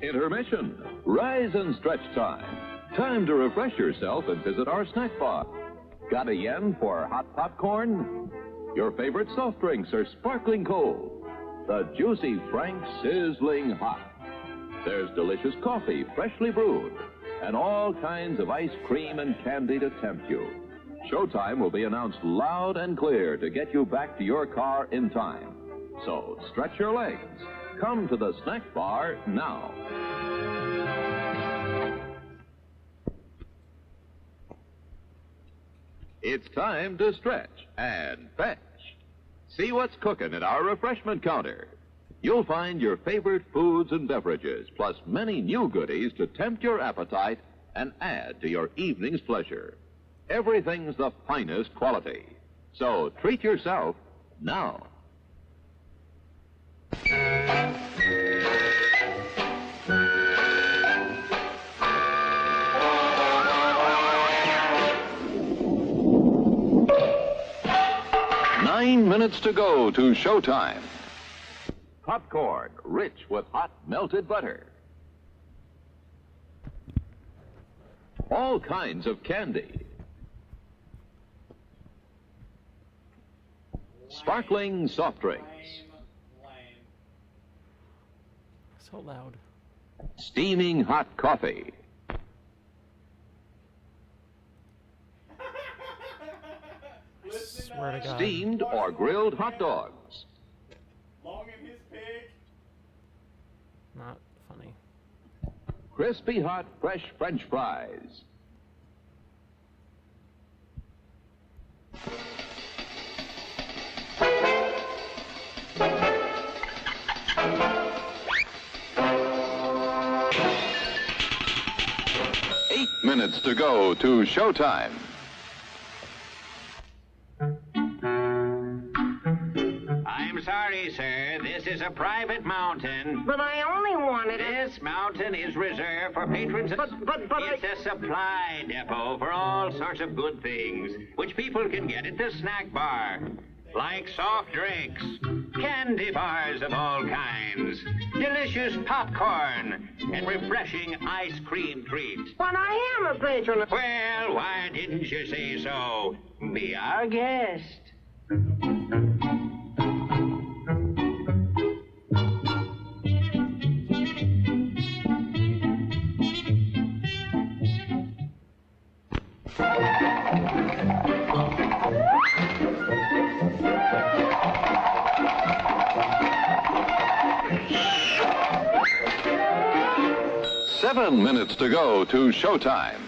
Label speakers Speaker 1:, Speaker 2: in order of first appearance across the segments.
Speaker 1: intermission. Rise and stretch time. Time to refresh yourself and visit our snack bar. Got a yen for hot popcorn? Your favorite soft drinks are sparkling cold. The juicy Frank sizzling hot. There's delicious coffee, freshly brewed, and all kinds of ice cream and candy to tempt you. Showtime will be announced loud and clear to get you back to your car in time. So stretch your legs. Come to the snack bar now. It's time to stretch and fetch. See what's cooking at our refreshment counter. You'll find your favorite foods and beverages, plus many new goodies to tempt your appetite and add to your evening's pleasure. Everything's the finest quality. So treat yourself now. Nine minutes to go to showtime. Popcorn, rich with hot melted butter. All kinds of candy. Sparkling soft drinks.
Speaker 2: So loud.
Speaker 1: Steaming hot coffee.
Speaker 2: Swear to God.
Speaker 1: Steamed or grilled hot dogs.
Speaker 3: Long in his pig.
Speaker 2: Not funny.
Speaker 1: Crispy hot fresh French fries. Minutes to go to showtime.
Speaker 4: I'm sorry, sir. This is a private mountain.
Speaker 5: But I only wanted it.
Speaker 4: This mountain is reserved for patrons.
Speaker 5: But
Speaker 4: It's a supply depot for all sorts of good things, which people can get at the snack bar. Like soft drinks, candy bars of all kinds, delicious popcorn, and refreshing ice cream treats.
Speaker 5: But I am a patron.
Speaker 4: Well, why didn't you say so? Be our guest.
Speaker 1: Seven minutes to go to showtime.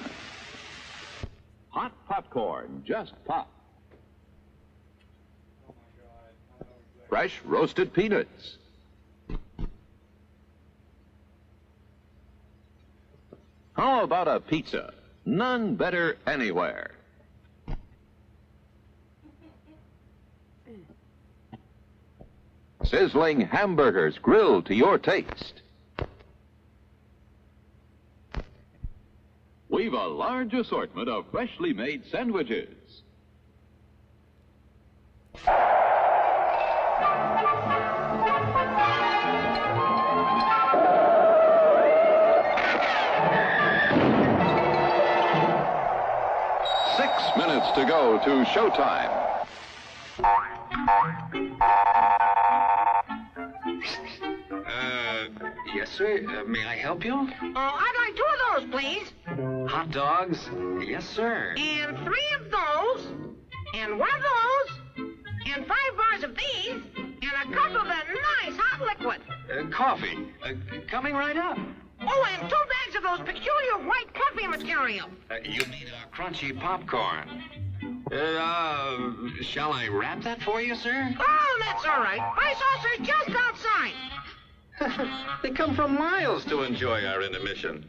Speaker 1: Hot popcorn, just pop. Fresh roasted peanuts. How about a pizza? None better anywhere. Sizzling hamburgers grilled to your taste. We've a large assortment of freshly made sandwiches. Minutes to go to showtime.
Speaker 4: Yes, sir. May I help you?
Speaker 5: I'd like 2 of those, please.
Speaker 4: Hot dogs? Yes, sir.
Speaker 5: And 3 of those. And 1 of those. And 5 bars of these. And a cup of that nice hot liquid.
Speaker 4: Coffee. Coming right up.
Speaker 5: Oh, and 2 bags of those peculiar white coffee material.
Speaker 4: You mean crunchy popcorn. Shall I wrap that for you, sir?
Speaker 5: Oh, that's all right. My saucer's just outside.
Speaker 4: They come from miles to enjoy our intermission.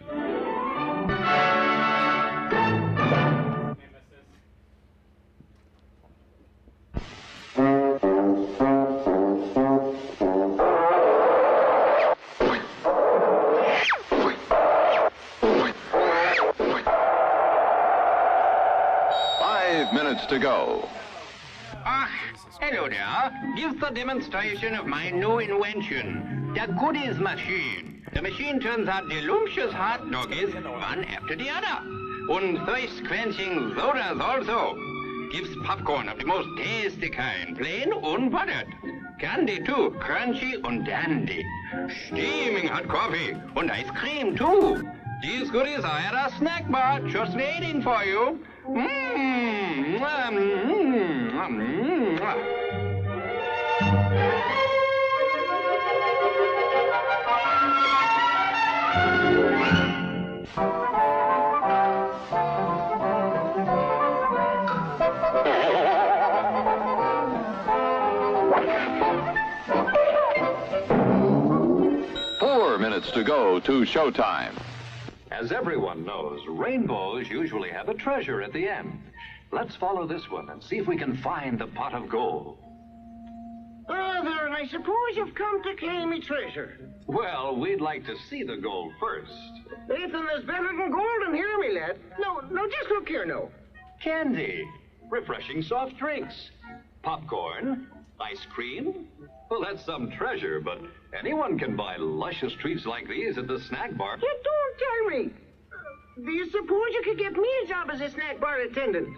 Speaker 1: Minutes to go.
Speaker 4: Hello there. Give the demonstration of my new invention, the goodies machine. The machine turns out delicious hot doggies one after the other. And thirst-quenching sodas also. Gives popcorn of the most tasty kind, plain unbuttered. Candy too, crunchy and dandy. Steaming hot coffee and ice cream too. These goodies are at our snack bar, just waiting for you. Mmm.
Speaker 1: Minutes to go to showtime.
Speaker 6: As everyone knows, rainbows usually have a treasure at the end. Let's follow this one and see if we can find the pot of gold.
Speaker 5: Oh, there, and I suppose you've come to claim me treasure.
Speaker 6: Well, we'd like to see the gold first.
Speaker 5: Nathan, there's better than gold in here, me lad. No, just look here, no.
Speaker 6: Candy, refreshing soft drinks, popcorn, ice cream. Well, that's some treasure, but anyone can buy luscious treats like these at the snack bar.
Speaker 5: You don't tell me. Do you suppose you could get me a job as a snack bar attendant?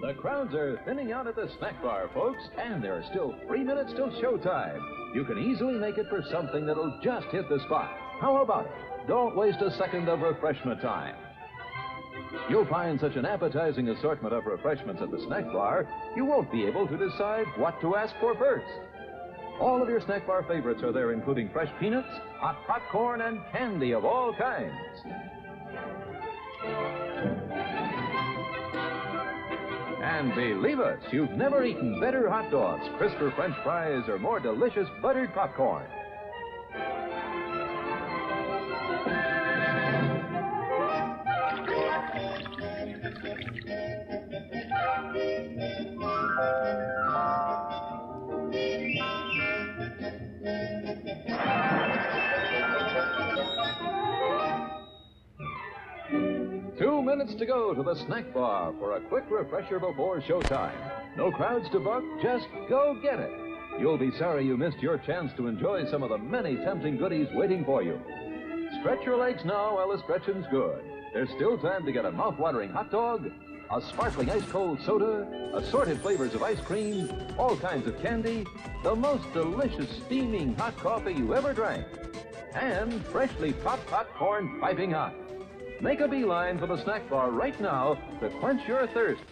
Speaker 1: The crowds are thinning out at the snack bar, folks, and there are still 3 minutes till showtime. You can easily make it for something that'll just hit the spot. How about it? Don't waste a second of refreshment time. You'll find such an appetizing assortment of refreshments at the snack bar, you won't be able to decide what to ask for first. All of your snack bar favorites are there, including fresh peanuts, hot popcorn, and candy of all kinds. And believe us, you've never eaten better hot dogs, crisper French fries, or more delicious buttered popcorn. Minutes to go to the snack bar for a quick refresher before showtime. No crowds to buck, just go get it. You'll be sorry you missed your chance to enjoy some of the many tempting goodies waiting for you. Stretch your legs now while the stretching's good. There's still time to get a mouth-watering hot dog, a sparkling ice-cold soda, assorted flavors of ice cream, all kinds of candy, the most delicious steaming hot coffee you ever drank, and freshly popped popcorn piping hot. Make a beeline for the snack bar right now to quench your thirst.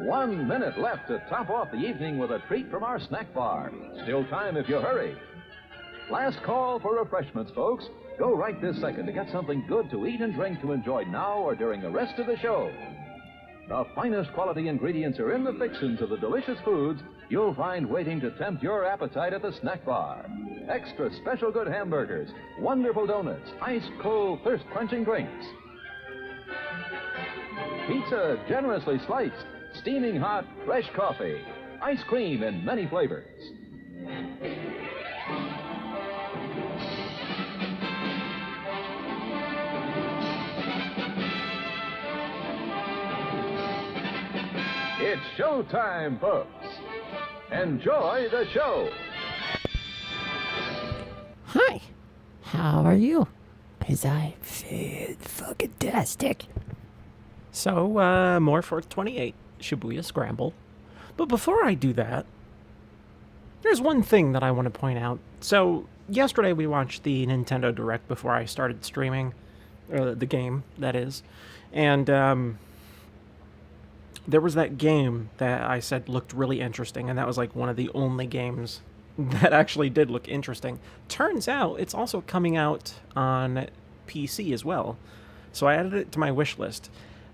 Speaker 1: One minute left to top off the evening with a treat from our snack bar. Still time if you hurry. Last call for refreshments, folks. Go right this second to get something good to eat and drink to enjoy now or during the rest of the show. The finest quality ingredients are in the fixings of the delicious foods you'll find waiting to tempt your appetite at the snack bar. Extra special good hamburgers, wonderful donuts, ice-cold thirst-quenching drinks. Pizza generously sliced, steaming hot, fresh coffee, ice cream in many flavors. It's showtime, folks. Enjoy the show.
Speaker 7: Hi, how are you? 'Cause I feel fucking tastic.
Speaker 2: So, more for 28, Shibuya Scramble. But before I do that, there's one thing that I want to point out. So, yesterday we watched the Nintendo Direct before I started streaming, the game, that is. And, there was that game that I said looked really interesting, and that was like one of the only games that actually did look interesting. Turns out it's also coming out on PC as well. So I added it to my wish list.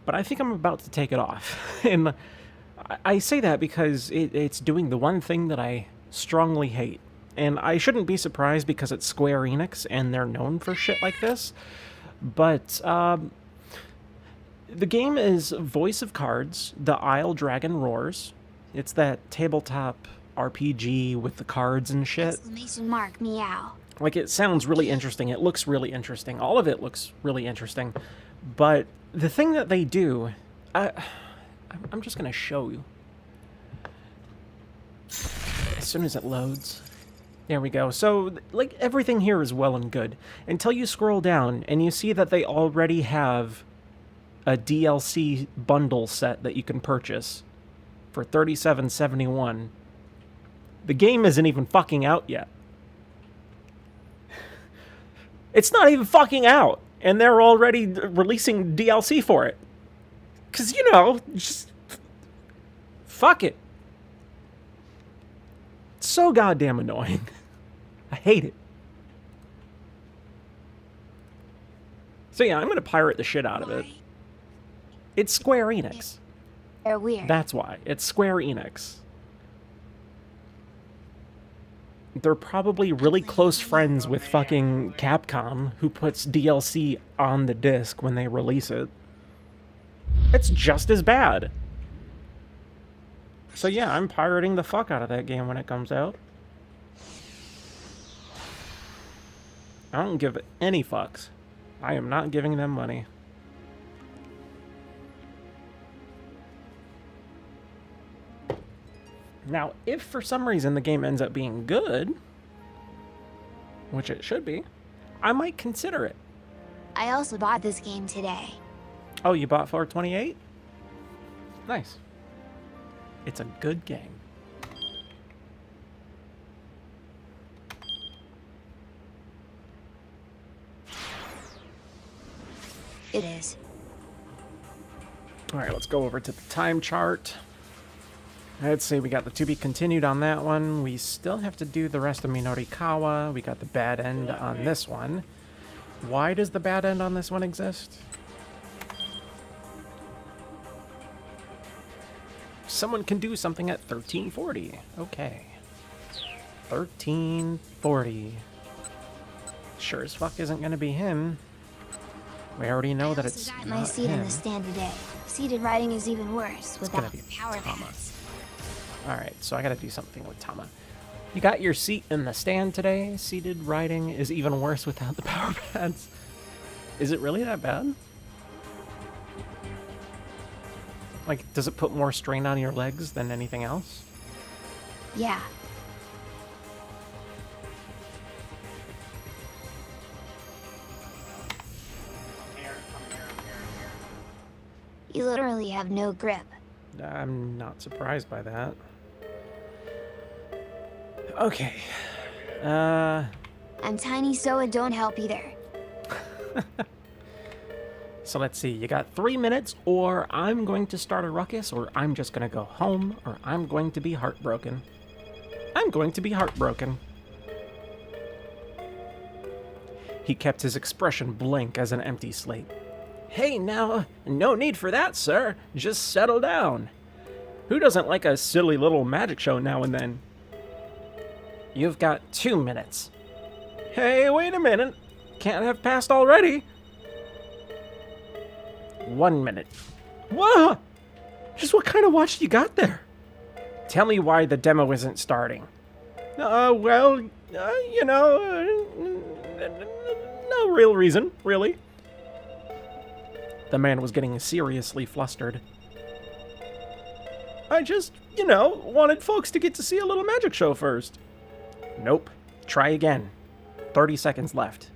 Speaker 2: But I think I'm about to take it off. And I say that because it's doing the one thing that I strongly hate. And I shouldn't be surprised because it's Square Enix and they're known for shit like this. But the game is Voice of Cards, The Isle Dragon Roars. It's that tabletop RPG with the cards and shit.
Speaker 8: Exclamation mark, meow.
Speaker 2: Like, it sounds really interesting. It looks really interesting. All of it looks really interesting. But the thing that they do... I'm just going to show you. As soon as it loads. There we go. So, like, everything here is well and good. Until you scroll down and you see that they already have a DLC bundle set that you can purchase for $37.71. The game isn't even fucking out yet. It's not even fucking out, and they're already releasing DLC for it. Because, you know, just... fuck it. It's so goddamn annoying. I hate it. So yeah, I'm going to pirate the shit out of it. It's Square Enix.
Speaker 8: They're weird.
Speaker 2: That's why. It's Square Enix. They're probably really close friends with fucking Capcom, who puts DLC on the disc when they release it. It's just as bad. So yeah, I'm pirating the fuck out of that game when it comes out. I don't give any fucks. I am not giving them money. Now, if for some reason the game ends up being good, which it should be, I might consider it.
Speaker 8: I also bought this game today.
Speaker 2: Oh, you bought 428? Nice. It's a good game.
Speaker 8: It is.
Speaker 2: All right, let's go over to the time chart. Let's see, we got the to be continued on that one. We still have to do the rest of Minorikawa. We got the bad end on this one. Why does the bad end on this one exist? Someone can do something at 1340. Okay. 1340. Sure as fuck isn't going to be him. We already know that it's
Speaker 8: got my
Speaker 2: not
Speaker 8: seat
Speaker 2: him.
Speaker 8: in the stand today. Seated riding is even worse
Speaker 2: It's
Speaker 8: without
Speaker 2: gonna be
Speaker 8: the power
Speaker 2: Tama.
Speaker 8: pads.
Speaker 2: Alright, so I gotta do something with Tama. You got your seat in the stand today. Seated riding is even worse without the power pads. Is it really that bad? Like, does it put more strain on your legs than anything else?
Speaker 8: Yeah. You literally have no grip.
Speaker 2: I'm not surprised by that. Okay.
Speaker 8: I'm tiny, so it don't help either.
Speaker 2: So let's see. You got 3 minutes, or I'm going to start a ruckus, or I'm just going to go home, or I'm going to be heartbroken. I'm going to be heartbroken. He kept his expression blank as an empty slate. Hey, now, no need for that, sir. Just settle down. Who doesn't like a silly little magic show now and then? You've got 2 minutes. Hey, wait a minute. Can't have passed already. 1 minute. Whoa! Just what kind of watch you got there? Tell me why the demo isn't starting. Well, you know, no real reason, really. The man was getting seriously flustered. I just, you know, wanted folks to get to see a little magic show first. Nope. Try again. 30 seconds left.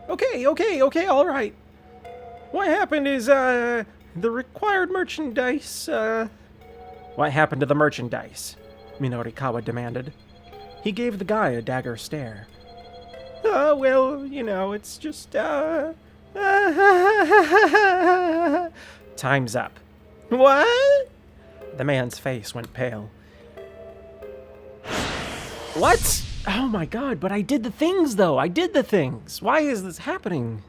Speaker 2: Okay, all right. What happened is, the required merchandise, What happened to the merchandise? Minorikawa demanded. He gave the guy a dagger stare. Well, you know, it's just, Time's up. What? The man's face went pale. What? Oh my god, but I did the things, though. I did the things. Why is this happening?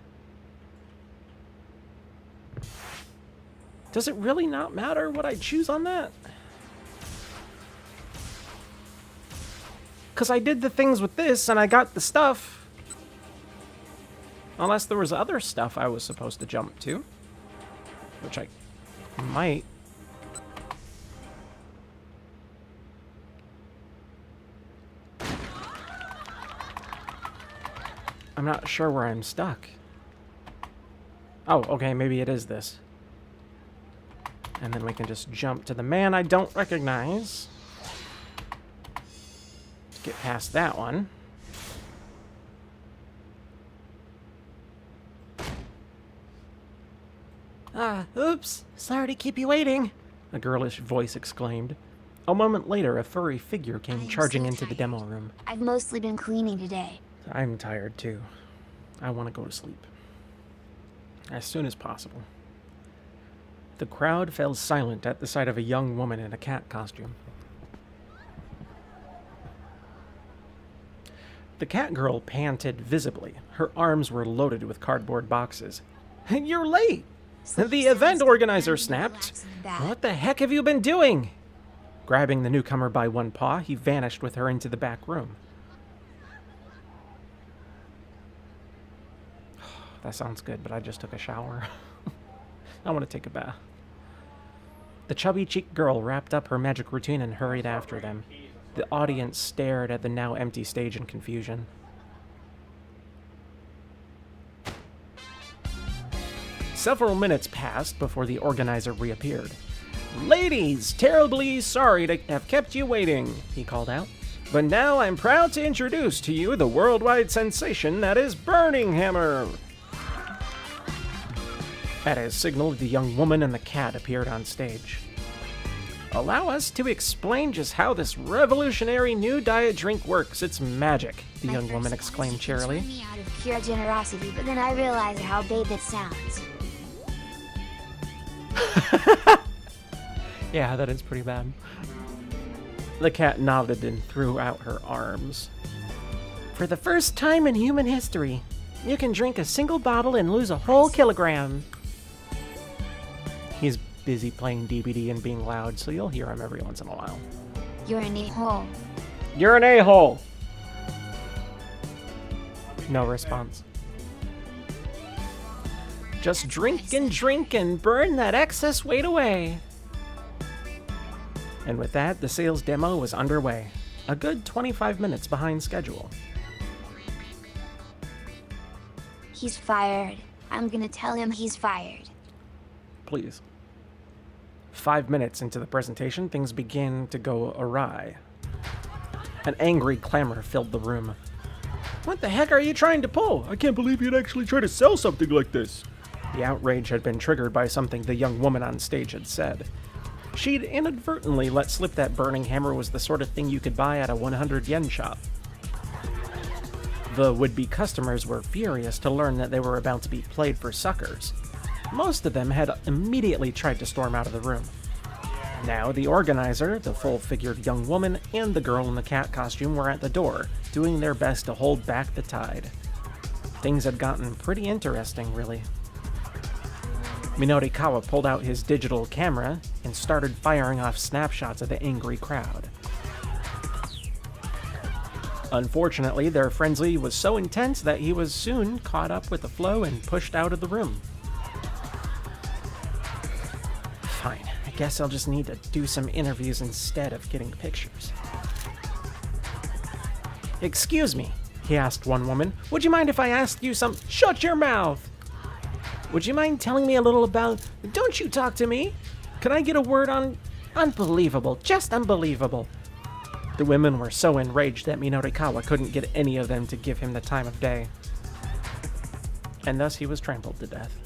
Speaker 2: Does it really not matter what I choose on that? Because I did the things with this and I got the stuff. Unless there was other stuff I was supposed to jump to. Which I might. I'm not sure where I'm stuck. Oh, okay, maybe it is this. And then we can just jump to the man I don't recognize. Get past that one.
Speaker 7: Ah, oops. Sorry to keep you waiting.
Speaker 2: A girlish voice exclaimed. A moment later, a furry figure came charging into the demo room.
Speaker 8: I've mostly been cleaning today.
Speaker 2: I'm tired, too. I want to go to sleep. As soon as possible. The crowd fell silent at the sight of a young woman in a cat costume. The cat girl panted visibly. Her arms were loaded with cardboard boxes. You're late! The event organizer snapped. What the heck have you been doing? Grabbing the newcomer by one paw, he vanished with her into the back room. That sounds good, but I just took a shower. I want to take a bath. The chubby-cheeked girl wrapped up her magic routine and hurried after them. The audience stared at the now empty stage in confusion. Several minutes passed before the organizer reappeared. Ladies, terribly sorry to have kept you waiting, he called out. But now I'm proud to introduce to you the worldwide sensation that is Burning Hammer. At his signal, the young woman and the cat appeared on stage. Allow us to explain just how this revolutionary new diet drink works. It's magic, the young woman exclaimed cheerily.
Speaker 8: Me out of pure generosity, but then I realized how bad that sounds.
Speaker 2: Yeah, that is pretty bad. The cat nodded and threw out her arms.
Speaker 7: For the first time in human history, you can drink a single bottle and lose a whole kilogram.
Speaker 2: He's busy playing DBD and being loud, so you'll hear him every once in a while.
Speaker 8: You're an a-hole.
Speaker 2: You're an a-hole! No response. Just drink and burn that excess weight away. And with that, the sales demo was underway. A good 25 minutes behind schedule.
Speaker 8: He's fired. I'm gonna tell him he's fired.
Speaker 2: Please. 5 minutes into the presentation, things began to go awry. An angry clamor filled the room. What the heck are you trying to pull? I can't believe you'd actually try to sell something like this. The outrage had been triggered by something the young woman on stage had said. She'd inadvertently let slip that Burning Hammer was the sort of thing you could buy at a 100 yen shop. The would-be customers were furious to learn that they were about to be played for suckers. Most of them had immediately tried to storm out of the room. Now the organizer, the full-figured young woman, and the girl in the cat costume were at the door, doing their best to hold back the tide. Things had gotten pretty interesting, really. Minorikawa pulled out his digital camera and started firing off snapshots of the angry crowd. Unfortunately, their frenzy was so intense that he was soon caught up with the flow and pushed out of the room. Fine, I guess I'll just need to do some interviews instead of getting pictures. Excuse me, he asked one woman. Would you mind if I asked you some— Shut your mouth! Would you mind telling me a little about— Don't you talk to me! Can I get a word on— Unbelievable, just unbelievable. The women were so enraged that Minorikawa couldn't get any of them to give him the time of day. And thus he was trampled to death.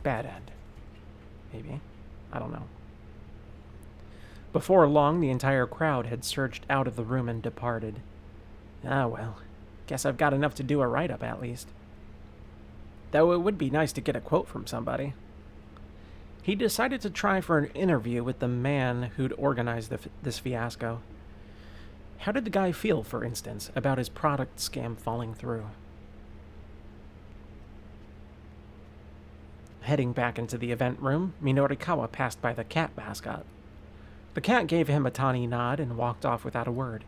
Speaker 2: Bad end. Maybe. I don't know. Before long, the entire crowd had surged out of the room and departed. Ah, well. Guess I've got enough to do a write-up, at least. Though it would be nice to get a quote from somebody. He decided to try for an interview with the man who'd organized this fiasco. How did the guy feel, for instance, about his product scam falling through? Heading back into the event room, Minorikawa passed by the cat mascot. The cat gave him a tawny nod and walked off without a word.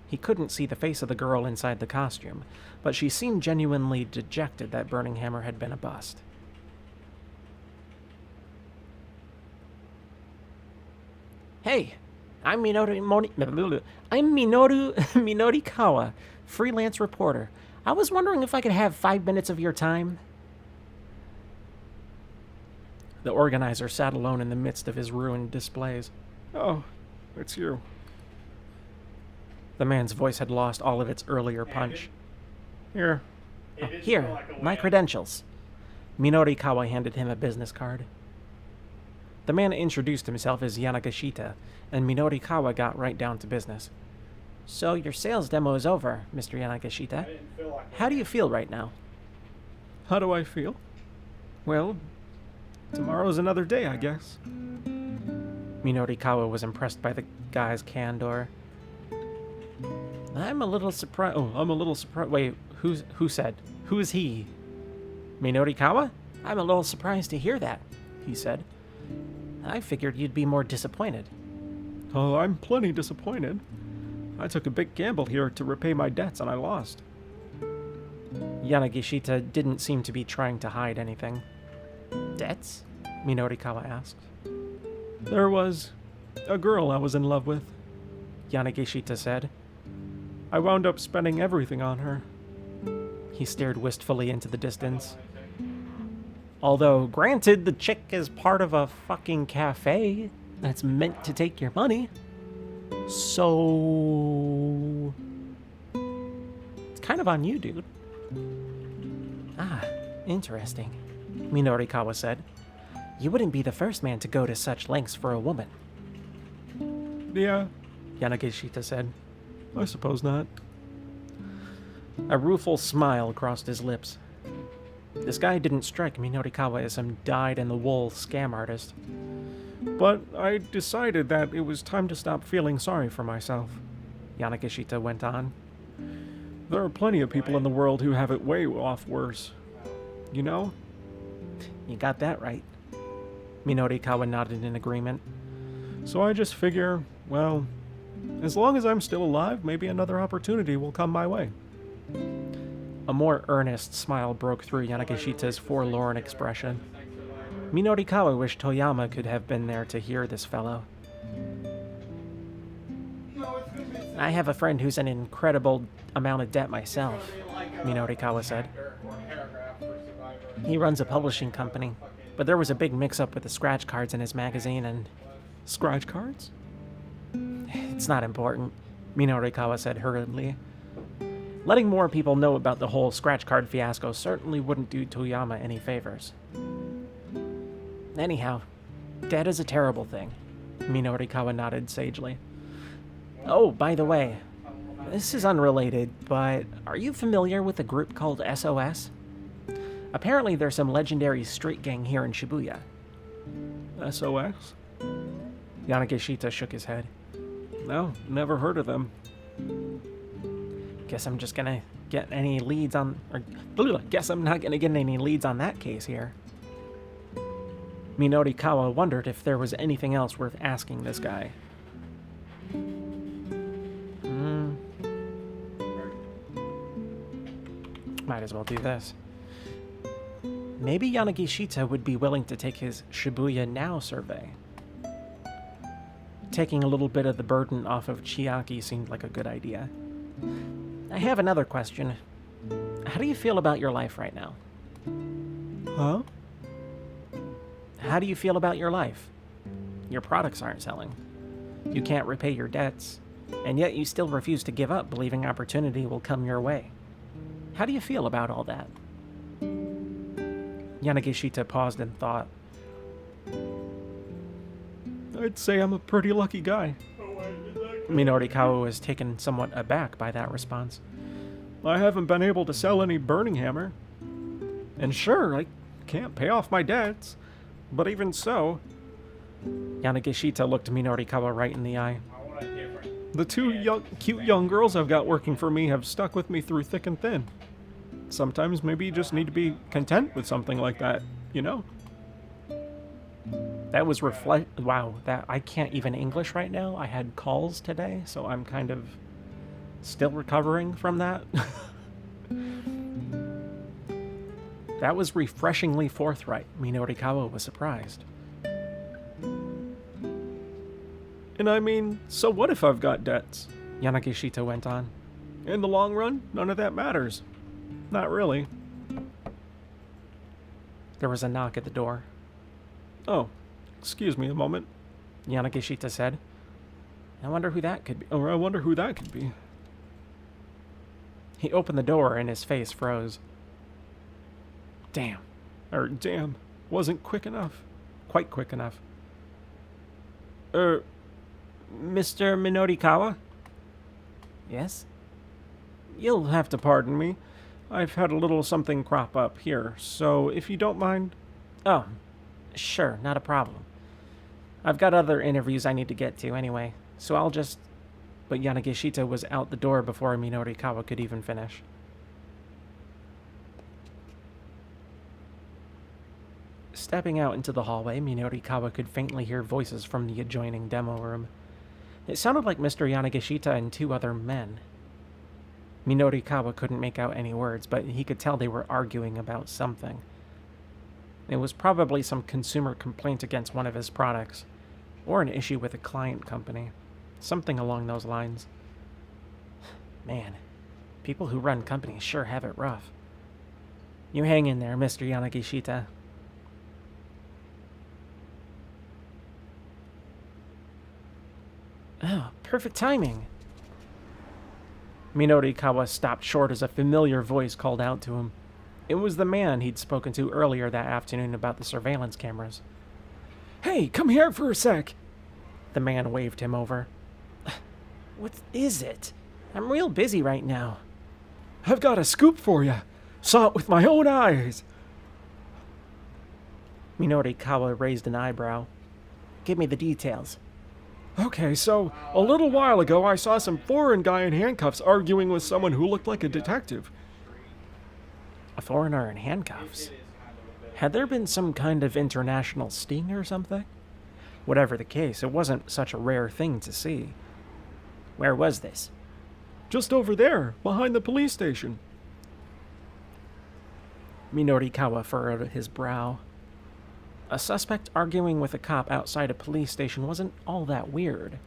Speaker 2: He couldn't see the face of the girl inside the costume, but she seemed genuinely dejected that Burning Hammer had been a bust.
Speaker 7: Hey, I'm Minorikawa, freelance reporter. I was wondering if I could have 5 minutes of your time.
Speaker 2: The organizer sat alone in the midst of his ruined displays. Oh, it's you. The man's voice had lost all of its earlier punch. Here.
Speaker 7: Here, my credentials.
Speaker 2: Minorikawa handed him a business card. The man introduced himself as Yanagashita, and Minorikawa got right down to business.
Speaker 7: So your sales demo is over, Mr. Yanagashita. How do you feel right now?
Speaker 2: How do I feel? Well, tomorrow's another day, I guess. Minorikawa was impressed by the guy's candor.
Speaker 7: I'm a little surprised.
Speaker 2: Oh, I'm a little surprised. Wait, who said? Who is he? Minorikawa?
Speaker 7: I'm a little surprised to hear that, he said. I figured you'd be more disappointed.
Speaker 2: Oh, I'm plenty disappointed. I took a big gamble here to repay my debts, and I lost. Yanagishita didn't seem to be trying to hide anything.
Speaker 7: Debts?
Speaker 2: Minorikawa asked. There was a girl I was in love with, Yanagishita said. I wound up spending everything on her. He stared wistfully into the distance. Although, granted, the chick is part of a fucking cafe that's meant to take your money. So... it's kind of on you, dude.
Speaker 7: Ah, interesting, Minorikawa said. You wouldn't be the first man to go to such lengths for a woman.
Speaker 2: Yeah, Yanagishita said. I suppose not. A rueful smile crossed his lips. This guy didn't strike Minorikawa as some dyed-in-the-wool scam artist. But I decided that it was time to stop feeling sorry for myself, Yanagishita went on. There are plenty of people in the world who have it way off worse. You know?
Speaker 7: You got that right.
Speaker 2: Minorikawa nodded in agreement. So I just figure, well, as long as I'm still alive, maybe another opportunity will come my way. A more earnest smile broke through Yanagishita's forlorn expression. Minorikawa wished Toyama could have been there to hear this fellow.
Speaker 7: I have a friend who's an incredible amount of debt myself, Minorikawa said. He runs a publishing company, but there was a big mix-up with the scratch cards in his magazine and...
Speaker 2: Scratch cards?
Speaker 7: It's not important, Minorikawa said hurriedly. Letting more people know about the whole scratch card fiasco certainly wouldn't do Toyama any favors. Anyhow, debt is a terrible thing, Minorikawa nodded sagely. Oh, by the way, this is unrelated, but are you familiar with a group called SOS? Apparently there's some legendary street gang here in Shibuya.
Speaker 2: SOS?
Speaker 7: Yanagishita shook his head.
Speaker 2: No, never heard of them.
Speaker 7: Guess I'm just gonna get any leads on... guess I'm not gonna get any leads on that case here.
Speaker 2: Minorikawa wondered if there was anything else worth asking this guy.
Speaker 7: Might as well do this. Maybe Yanagishita would be willing to take his Shibuya Now survey. Taking a little bit of the burden off of Chiaki seemed like a good idea. I have another question. How do you feel about your life right now?
Speaker 2: Huh?
Speaker 7: How do you feel about your life? Your products aren't selling. You can't repay your debts, and yet you still refuse to give up, believing opportunity will come your way. How do you feel about all that?
Speaker 2: Yanagishita paused and thought. I'd say I'm a pretty lucky guy. Minorikawa was taken somewhat aback by that response. I haven't been able to sell any Burning Hammer. And sure, I can't pay off my debts. But even so... Yanagishita looked Minorikawa right in the eye. The two cute young girls I've got working for me have stuck with me through thick and thin. Sometimes maybe you just need to be content with something like that, you know? That was wow, that I can't even English right now. I had calls today, so I'm kind of still recovering from that. That was refreshingly forthright. Minorikawa was surprised. And I mean, so what if I've got debts? Yanagishita went on. In the long run, none of that matters. Not really. There was a knock at the door. Oh, excuse me a moment, Yanagishita said. I wonder who that could be. Or I wonder who that could be. He opened the door and his face froze. Damn. Wasn't quick enough. Quite quick enough. Mr. Minorikawa? Yes? You'll have to pardon me. I've had a little something crop up here, so if you don't mind... Oh, sure, not a problem. I've got other interviews I need to get to anyway, so I'll just... But Yanagishita was out the door before Minorikawa could even finish. Stepping out into the hallway, Minorikawa could faintly hear voices from the adjoining demo room. It sounded like Mr. Yanagishita and two other men. Minorikawa couldn't make out any words, but he could tell they were arguing about something. It was probably some consumer complaint against one of his products, or an issue with a client company. Something along those lines. Man, people who run companies sure have it rough. You hang in there, Mr. Yanagishita. Oh, perfect timing. Minorikawa stopped short as a familiar voice called out to him. It was the man he'd spoken to earlier that afternoon about the surveillance cameras. Hey, come here for a sec. The man waved him over. What is it? I'm real busy right now. I've got a scoop for you. Saw it with my own eyes. Minorikawa raised an eyebrow. Give me the details. Okay, so a little while ago I saw some foreign guy in handcuffs arguing with someone who looked like a detective. A foreigner in handcuffs? Had there been some kind of international sting or something? Whatever the case, it wasn't such a rare thing to see. Where was this? Just over there, behind the police station. Minorikawa furrowed his brow. A suspect arguing with a cop outside a police station wasn't all that weird.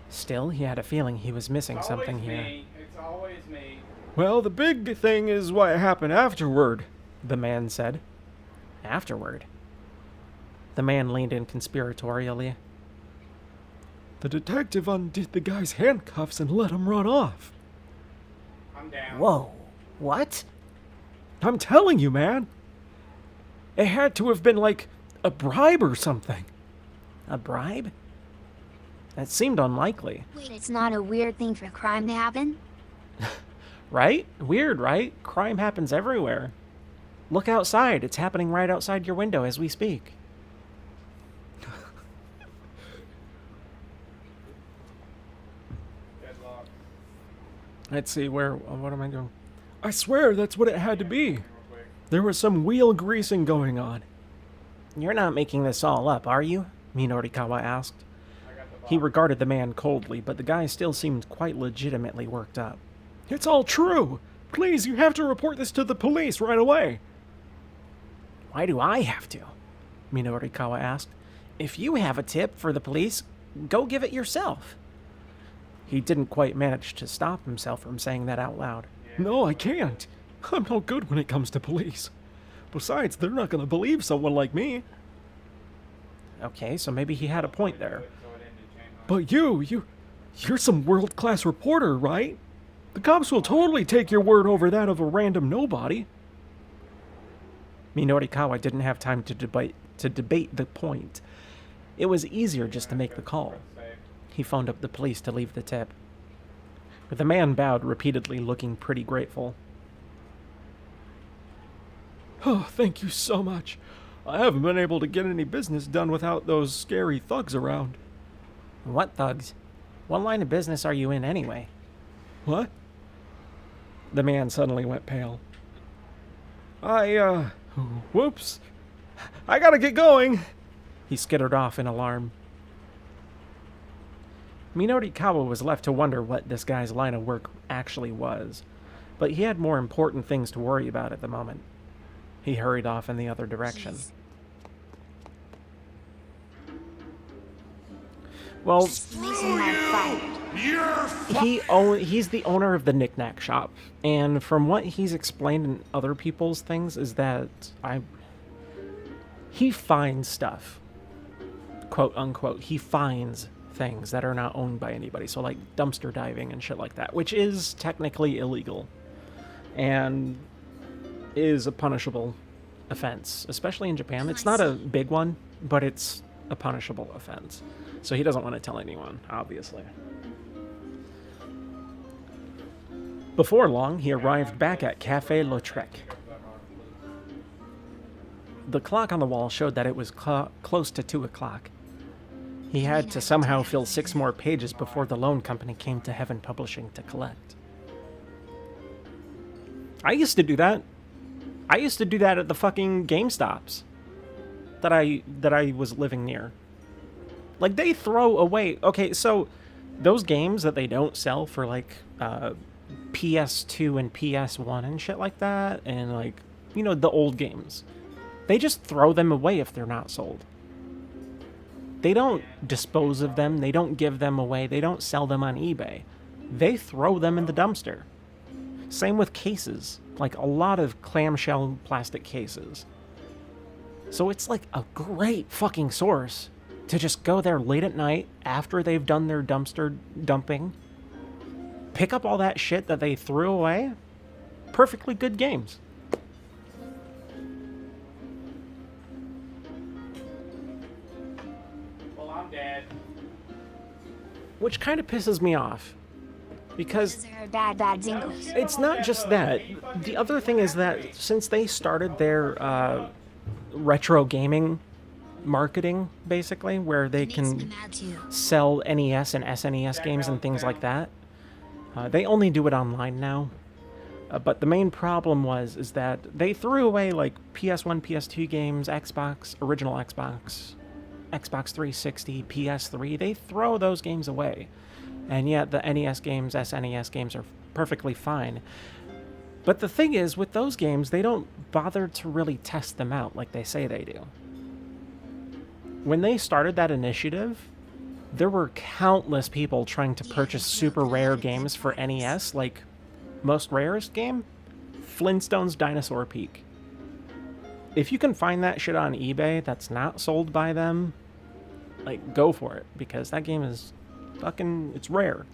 Speaker 2: Still, he had a feeling he was missing something here.
Speaker 3: It's always me.
Speaker 2: Well, the big thing is what happened afterward, the man said. Afterward? The man leaned in conspiratorially. The detective undid the guy's handcuffs and let him run off.
Speaker 3: I'm down.
Speaker 2: Whoa, what? I'm telling you, man. It had to have been like a bribe or something. A bribe? That seemed unlikely.
Speaker 8: Wait, it's not a weird thing for crime to happen?
Speaker 2: Right? Weird, right? Crime happens everywhere. Look outside. It's happening right outside your window as we speak.
Speaker 3: Deadlock.
Speaker 2: Let's see, what am I doing? I swear that's what it had to be. There was some wheel greasing going on. You're not making this all up, are you? Minorikawa asked. He regarded the man coldly, but the guy still seemed quite legitimately worked up. It's all true. Please, you have to report this to the police right away. Why do I have to? Minorikawa asked. If you have a tip for the police, go give it yourself. He didn't quite manage to stop himself from saying that out loud. No, I can't. I'm no good when it comes to police. Besides, they're not going to believe someone like me. Okay, so maybe he had a point there. But you're some world-class reporter, right? The cops will totally take your word over that of a random nobody. Minorikawa didn't have time to debate the point. It was easier just to make the call. He phoned up the police to leave the tip. The man bowed repeatedly, looking pretty grateful. Oh, thank you so much. I haven't been able to get any business done without those scary thugs around. What thugs? What line of business are you in anyway? What? The man suddenly went pale. Whoops. I gotta get going. He skittered off in alarm. Minorikawa was left to wonder what this guy's line of work actually was, but he had more important things to worry about at the moment. He hurried off in the other direction.
Speaker 8: Jeez.
Speaker 2: Well,
Speaker 8: Mason and I fired.
Speaker 2: he's the owner of the knick-knack shop, and from what he's explained in other people's things is that he finds stuff, quote unquote. He finds things that are not owned by anybody, so like dumpster diving and shit like that, which is technically illegal and is a punishable offense, especially in Japan. It's not a big one, but it's a punishable offense. So he doesn't want to tell anyone, obviously. Before long, he arrived back at Café Lautrec. The clock on the wall showed that it was close to 2 o'clock. He had to somehow fill 6 more pages before the loan company came to Heaven Publishing to collect. I used to do that. I used to do that at the fucking GameStops that I was living near. Like, they throw away... Okay, so those games that they don't sell for, like, PS2 and PS1 and shit like that, and, like, you know, the old games, they just throw them away if they're not sold. They don't dispose of them. They don't give them away. They don't sell them on eBay. They throw them in the dumpster. Same with cases. Like, a lot of clamshell plastic cases. So it's, like, a great fucking source to just go there late at night after they've done their dumpster dumping, pick up all that shit that they threw away. Perfectly good games.
Speaker 3: Well, I'm dead.
Speaker 2: Which kind of pisses me off, because
Speaker 8: Those are bad zingles.
Speaker 2: it's not just that. The other thing is that since they started their retro gaming marketing, basically, where they can sell NES and SNES games and things like that, they only do it online now. But the main problem is that they threw away like PS1, PS2 games, Xbox, original Xbox, Xbox 360, PS3. They throw those games away. And yet the NES games, SNES games are perfectly fine. But the thing is, with those games, they don't bother to really test them out like they say they do. When they started that initiative, there were countless people trying to purchase super rare games for NES, like most rarest game, Flintstones Dinosaur Peak. If you can find that shit on eBay that's not sold by them, like, go for it, because that game is fucking, it's rare.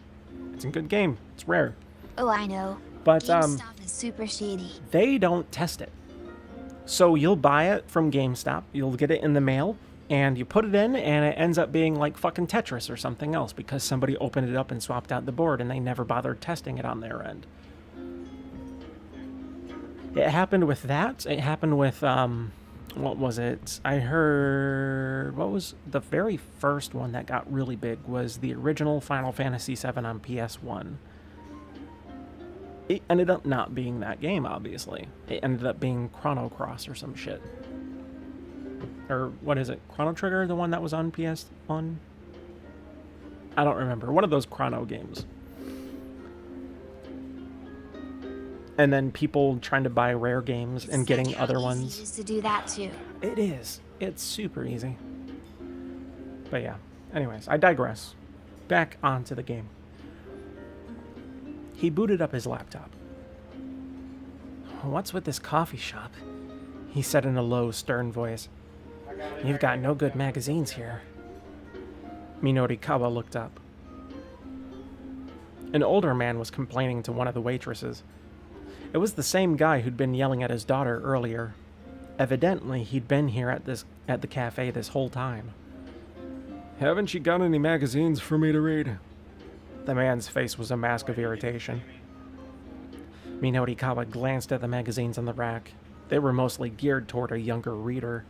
Speaker 2: It's a good game. It's rare.
Speaker 8: Oh, I know.
Speaker 2: But
Speaker 8: GameStop is super shady.
Speaker 2: they don't test it. So you'll buy it from GameStop, you'll get it in the mail, and you put it in, and it ends up being like fucking Tetris or something else because somebody opened it up and swapped out the board and they never bothered testing it on their end. It happened with that. It happened with, what was it? I heard, what was the very first one that got really big was the original Final Fantasy VII on PS1. It ended up not being that game, obviously. It ended up being Chrono Cross or some shit. Or, what is it? Chrono Trigger, the one that was on PS1? I don't remember. One of those Chrono games. And then people trying to buy rare games and getting other ones.
Speaker 8: It is to do that too.
Speaker 2: It is. It's super easy. But yeah. Anyways, I digress. Back onto the game. He booted up his laptop. "What's with this coffee shop?" he said in a low, stern voice. "You've got no good magazines here." Minorikawa looked up. An older man was complaining to one of the waitresses. It was the same guy who'd been yelling at his daughter earlier. Evidently, he'd been here at the cafe this whole time. "Haven't you got any magazines for me to read?" The man's face was a mask of irritation. Minorikawa glanced at the magazines on the rack. They were mostly geared toward a younger reader.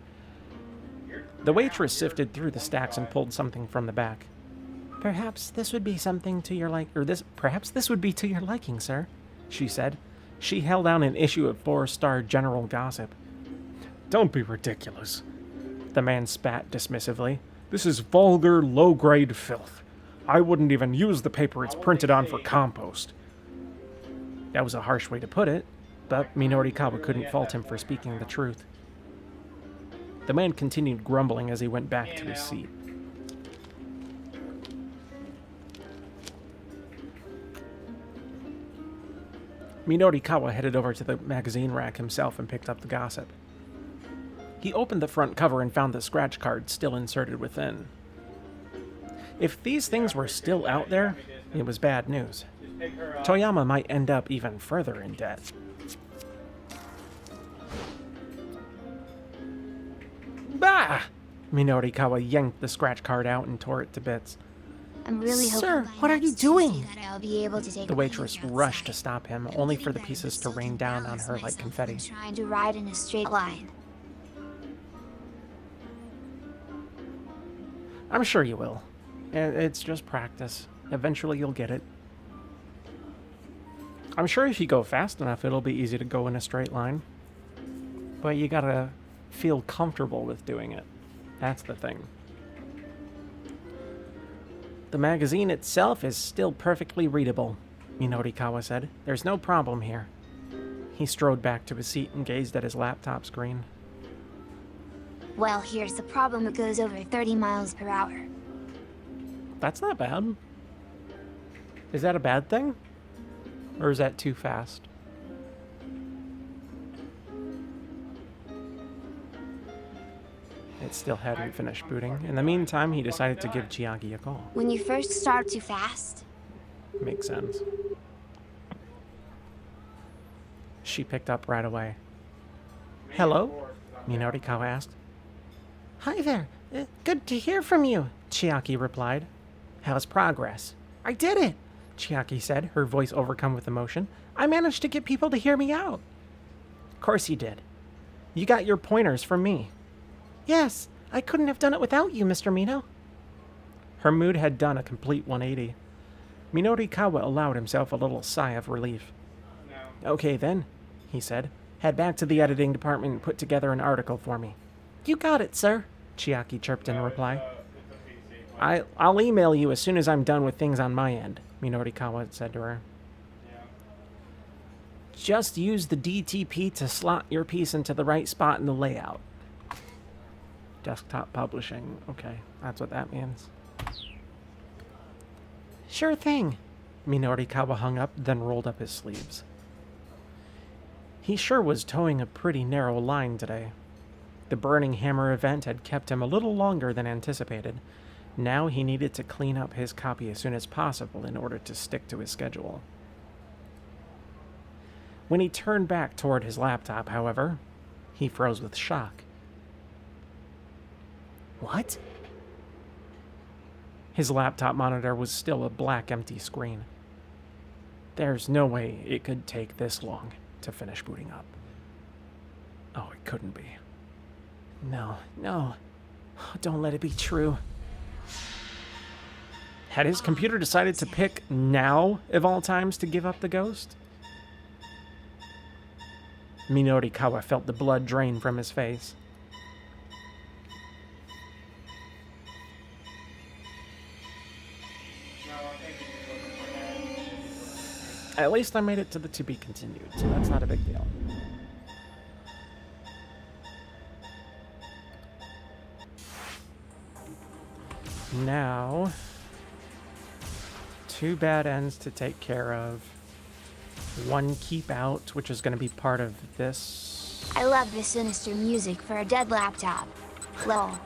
Speaker 2: The waitress sifted through the stacks and pulled something from the back. Perhaps this would be to your liking, sir," she said. She held out an issue of 4-star General Gossip. "Don't be ridiculous." The man spat dismissively. "This is vulgar, low-grade filth. I wouldn't even use the paper it's printed on for compost." That was a harsh way to put it, but Minorikawa couldn't fault him for speaking the truth. The man continued grumbling as he went back to his seat. Minorikawa headed over to the magazine rack himself and picked up the gossip. He opened the front cover and found the scratch card still inserted within. If these things were still out there, it was bad news. Toyama might end up even further in debt. Bah! Minorikawa yanked the scratch card out and tore it to bits.
Speaker 8: I'm really hoping
Speaker 7: Sir,
Speaker 8: by
Speaker 7: what are you
Speaker 8: next
Speaker 7: doing?
Speaker 8: Tuesday that I'll be able to take
Speaker 2: The
Speaker 8: a
Speaker 2: waitress
Speaker 8: peek
Speaker 2: rushed to
Speaker 8: outside.
Speaker 2: stop him,
Speaker 8: I'm
Speaker 2: only for
Speaker 8: thinking
Speaker 2: the
Speaker 8: I
Speaker 2: pieces
Speaker 8: would
Speaker 2: to
Speaker 8: still
Speaker 2: rain
Speaker 8: take
Speaker 2: down on
Speaker 8: balance
Speaker 2: her like
Speaker 8: myself
Speaker 2: confetti.
Speaker 8: from trying to ride in a straight line.
Speaker 2: I'm sure you will. It's just practice. Eventually you'll get it. I'm sure if you go fast enough, it'll be easy to go in a straight line. But you gotta feel comfortable with doing it. That's the thing. The magazine itself is still perfectly readable, Minorikawa said. There's no problem here. He strode back to his seat and gazed at his laptop screen.
Speaker 8: Well, here's the problem. It goes over 30 miles per hour.
Speaker 2: That's not bad. Is that a bad thing? Or is that too fast? It still hadn't finished booting. In the meantime, he decided to give Chiaki a call.
Speaker 8: When you first start too fast,
Speaker 2: Makes sense. She picked up right away. "Hello?" Minorikawa asked.
Speaker 7: Hi there. Good to hear from you, Chiaki replied.
Speaker 2: "How's progress?"
Speaker 7: I did it.
Speaker 2: Chiaki said, her voice overcome with emotion.
Speaker 7: I managed to get people to hear me out.
Speaker 2: "Of course you did. You got your pointers from me."
Speaker 7: Yes, I couldn't have done it without you, Mr. Mino.
Speaker 2: Her mood had done a complete 180. Minorikawa allowed himself a little sigh of relief. "Okay then," he said. "Head back to the editing department and put together an article for me."
Speaker 7: You got it, sir.
Speaker 2: Chiaki chirped in reply. I'll email you as soon as I'm done with things on my end," Minorikawa said to her. "Just use the DTP to slot your piece into the right spot in the layout." Desktop publishing. Okay, that's what that means.
Speaker 7: Sure thing.
Speaker 2: Minorikawa hung up, then rolled up his sleeves. He sure was towing a pretty narrow line today. The Burning Hammer event had kept him a little longer than anticipated. Now he needed to clean up his copy as soon as possible in order to stick to his schedule. When he turned back toward his laptop, however, he froze with shock.
Speaker 7: What?
Speaker 2: His laptop monitor was still a black, empty screen. There's no way it could take this long to finish booting up. Oh, it couldn't be.
Speaker 7: No. Don't let it be true.
Speaker 2: Had his computer decided to pick now, of all times, to give up the ghost? Minorikawa felt the blood drain from his face. At least I made it to the to be continued, so that's not a big deal. Now, 2 bad ends to take care of. 1 keep out, which is going to be part of this.
Speaker 8: I love the sinister music for a dead laptop. Lol.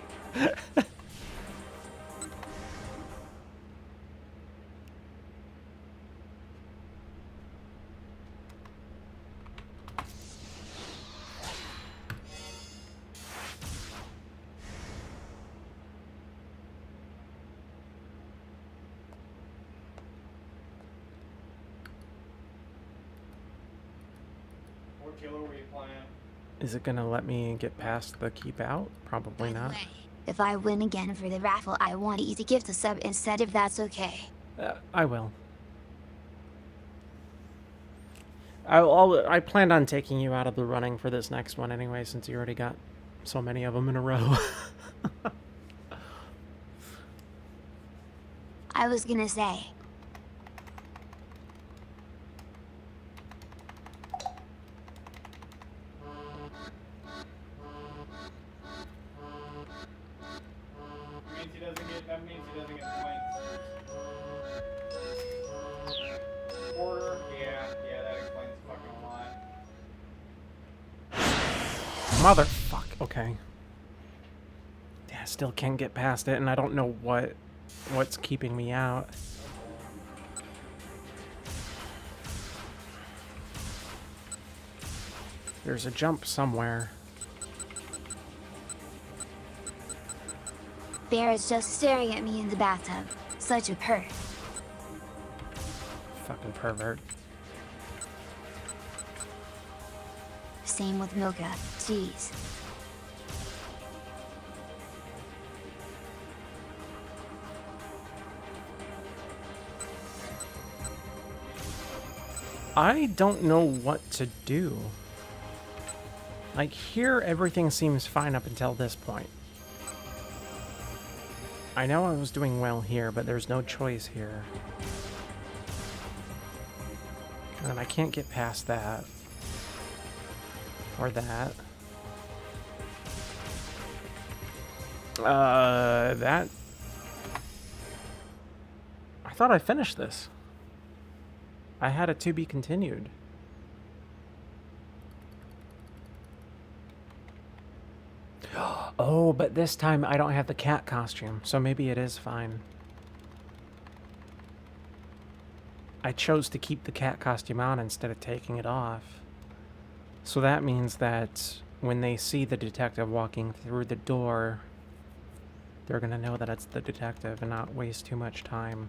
Speaker 3: What killer were you playing?
Speaker 2: Is it going to let me get past the keep out? Probably
Speaker 8: By the
Speaker 2: not.
Speaker 8: way, if I win again for the raffle, I want you to gift a sub instead if that's okay.
Speaker 2: I will. I planned on taking you out of the running for this next one anyway, since you already got so many of them in a row.
Speaker 8: I was gonna say.
Speaker 3: That means he doesn't get points. Quarter, yeah, that explains fucking a lot.
Speaker 2: Motherfuck. Okay. Yeah, still can't get past it, and I don't know what's keeping me out. There's a jump somewhere.
Speaker 8: Bear is just staring at me in the bathtub. Such a perv.
Speaker 2: Fucking pervert.
Speaker 8: Same with Milka. Jeez.
Speaker 2: I don't know what to do. Like, here everything seems fine up until this point. I know I was doing well here, but there's no choice here. And I can't get past that. Or that. That... I thought I finished this. I had it to be continued. Oh, but this time I don't have the cat costume, so maybe it is fine. I chose to keep the cat costume on instead of taking it off. So that means that when they see the detective walking through the door, they're gonna know that it's the detective and not waste too much time.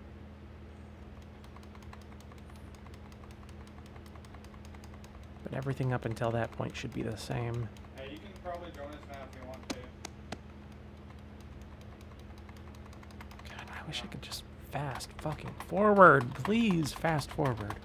Speaker 2: But everything up until that point should be the same.
Speaker 3: Hey, you can probably join us now if you want to.
Speaker 2: God, I wish I could just fast fucking forward. Please, fast forward.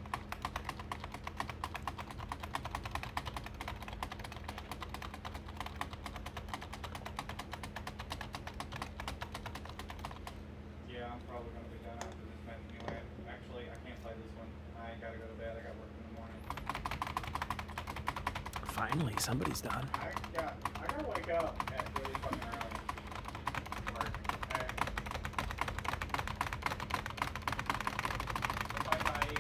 Speaker 3: Yeah, I'm probably gonna be done after this match anyway. Actually, I can't play this one. I gotta go to bed. I got work in the morning.
Speaker 2: Finally, somebody's done.
Speaker 3: I gotta wake up at really fucking early. Work. Hey. Bye bye.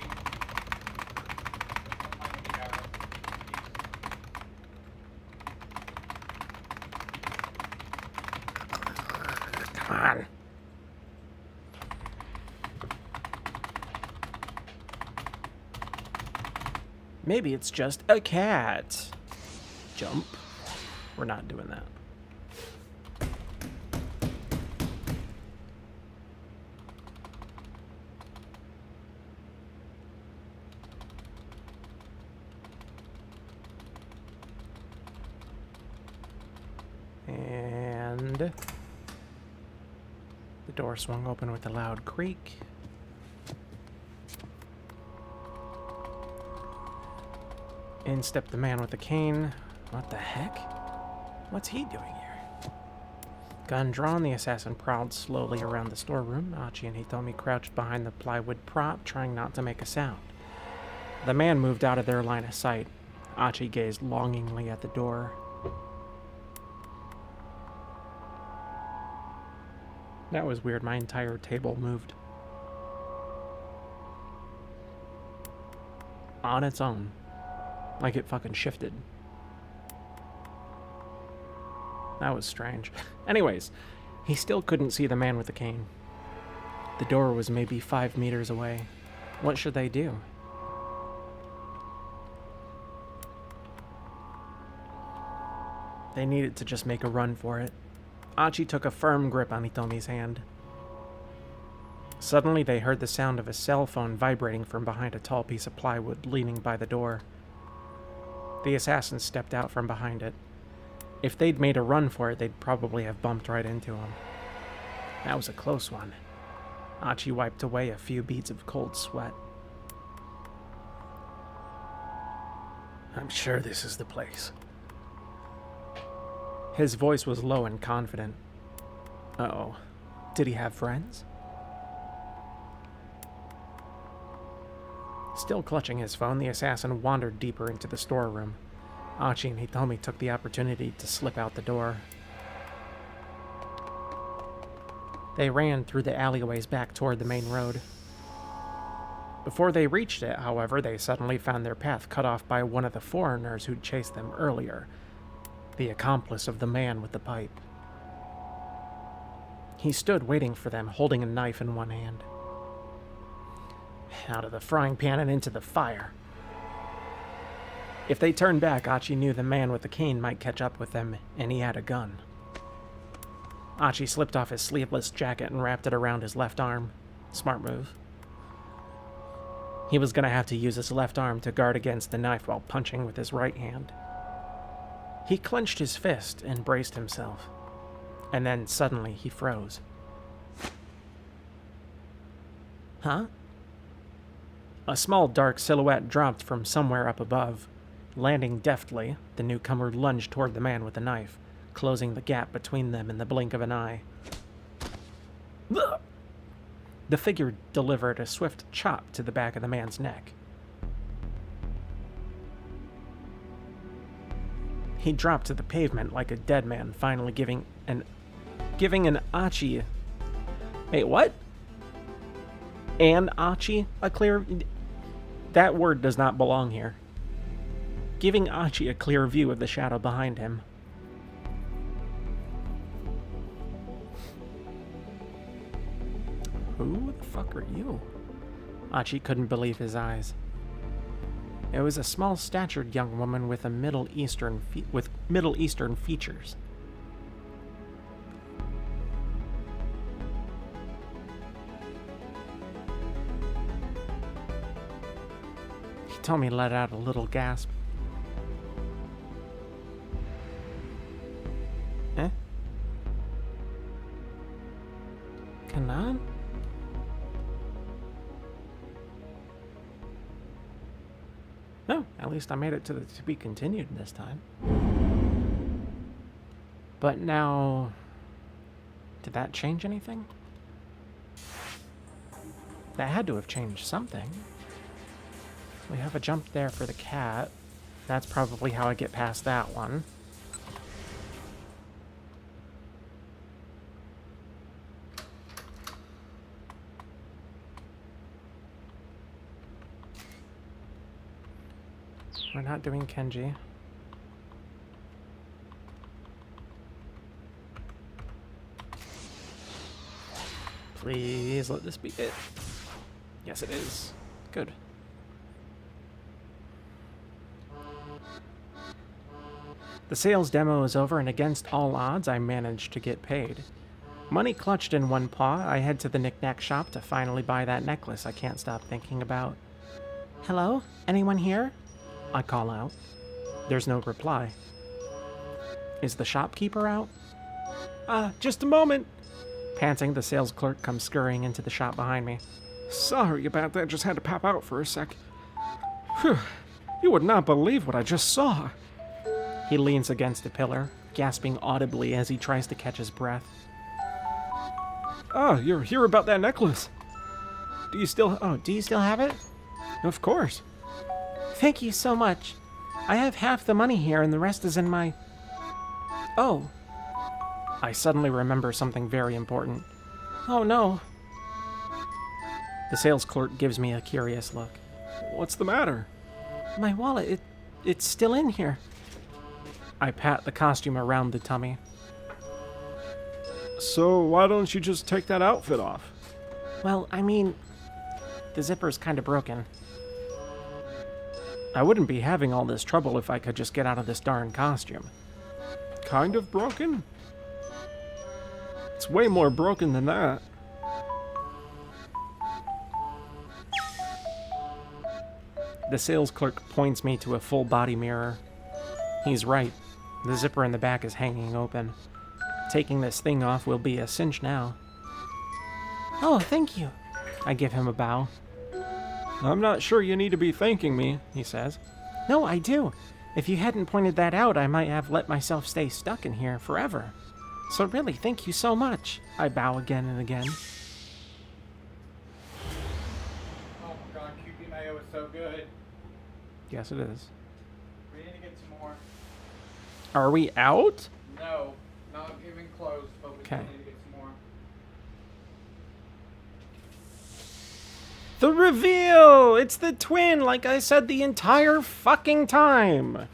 Speaker 2: Come on. Maybe it's just a cat. Jump. We're not doing that. And the door swung open with a loud creak. In stepped the man with the cane. What the heck? What's he doing here? Gun drawn, the assassin prowled slowly around the storeroom. Achi and Hitomi crouched behind the plywood prop, trying not to make a sound. The man moved out of their line of sight. Achi gazed longingly at the door. That was weird. My entire table moved. On its own. Like it fucking shifted. That was strange. Anyways, he still couldn't see the man with the cane. The door was maybe 5 meters away. What should they do? They needed to just make a run for it. Achi took a firm grip on Hitomi's hand. Suddenly they heard the sound of a cell phone vibrating from behind a tall piece of plywood leaning by the door. The assassin stepped out from behind it. If they'd made a run for it, they'd probably have bumped right into him. That was a close one. Achi wiped away a few beads of cold sweat. I'm sure this is the place. His voice was low and confident. Uh-oh. Did he have friends? Still clutching his phone, the assassin wandered deeper into the storeroom. Achi and Hitomi took the opportunity to slip out the door. They ran through the alleyways back toward the main road. Before they reached it, however, they suddenly found their path cut off by one of the foreigners who'd chased them earlier, the accomplice of the man with the pipe. He stood waiting for them, holding a knife in one hand. Out of the frying pan and into the fire. If they turned back, Achi knew the man with the cane might catch up with them, and he had a gun. Achi slipped off his sleeveless jacket and wrapped it around his left arm. Smart move. He was going to have to use his left arm to guard against the knife while punching with his right hand. He clenched his fist and braced himself. And then suddenly he froze. Huh? A small dark silhouette dropped from somewhere up above. Landing deftly, the newcomer lunged toward the man with the knife, closing the gap between them in the blink of an eye. The figure delivered a swift chop to the back of the man's neck. He dropped to the pavement like a dead man, finally giving an Achi... Wait, what? An Achi a clear... That word does not belong here. Giving Achi a clear view of the shadow behind him. Who the fuck are you? Achi couldn't believe his eyes. It was a small-statured young woman with Middle Eastern features. Hitomi let out a little gasp. Eh? Kanan? No, at least I made it to the to be continued this time. But now, did that change anything? That had to have changed something. We have a jump there for the cat. That's probably how I get past that one. We're not doing Kenji. Please let this be it. Yes, it is. Good. The sales demo is over, and against all odds, I managed to get paid. Money clutched in one paw, I head to the knick-knack shop to finally buy that necklace I can't stop thinking about. Hello? Anyone here? I call out. There's no reply. Is the shopkeeper out? Just a moment. Panting, the sales clerk comes scurrying into the shop behind me. Sorry about that, just had to pop out for a sec. Whew. You would not believe what I just saw. He leans against a pillar, gasping audibly as he tries to catch his breath. Oh, you're here about that necklace. Do you still have it? Of course. Thank you so much. I have half the money here and the rest is in my... Oh. I suddenly remember something very important. Oh no. The sales clerk gives me a curious look. What's the matter? My wallet, it's still in here. I pat the costume around the tummy. So why don't you just take that outfit off? Well, I mean, the zipper's kind of broken. I wouldn't be having all this trouble if I could just get out of this darn costume. Kind of broken? It's way more broken than that. The sales clerk points me to a full body mirror. He's right. The zipper in the back is hanging open. Taking this thing off will be a cinch now. Oh, thank you. I give him a bow. I'm not sure you need to be thanking me, he says. No, I do. If you hadn't pointed that out, I might have let myself stay stuck in here forever. So really, thank you so much. I bow again and again.
Speaker 3: Oh my god, QP mayo is so good.
Speaker 2: Yes, it is.
Speaker 3: We need to get some more.
Speaker 2: Are we out?
Speaker 3: No, not even close, but we still
Speaker 2: Okay.
Speaker 3: need to get some more.
Speaker 2: The reveal! It's the twin, like I said the entire fucking time.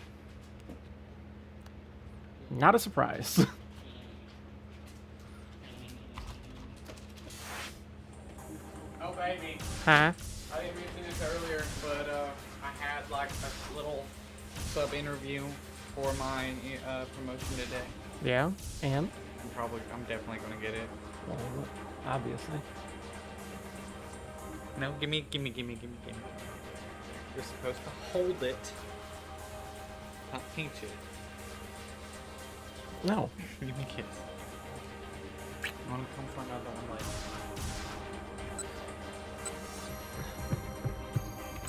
Speaker 2: Not a surprise.
Speaker 3: Oh baby,
Speaker 2: Huh?
Speaker 3: I didn't mention this earlier, but I had like a little sub interview for my promotion today.
Speaker 2: Yeah, and?
Speaker 3: I'm definitely gonna get it.
Speaker 2: Well, obviously.
Speaker 3: No, gimme. You're supposed to hold it, not pinch it.
Speaker 2: No.
Speaker 3: Give me a kiss. I wanna come for another one later.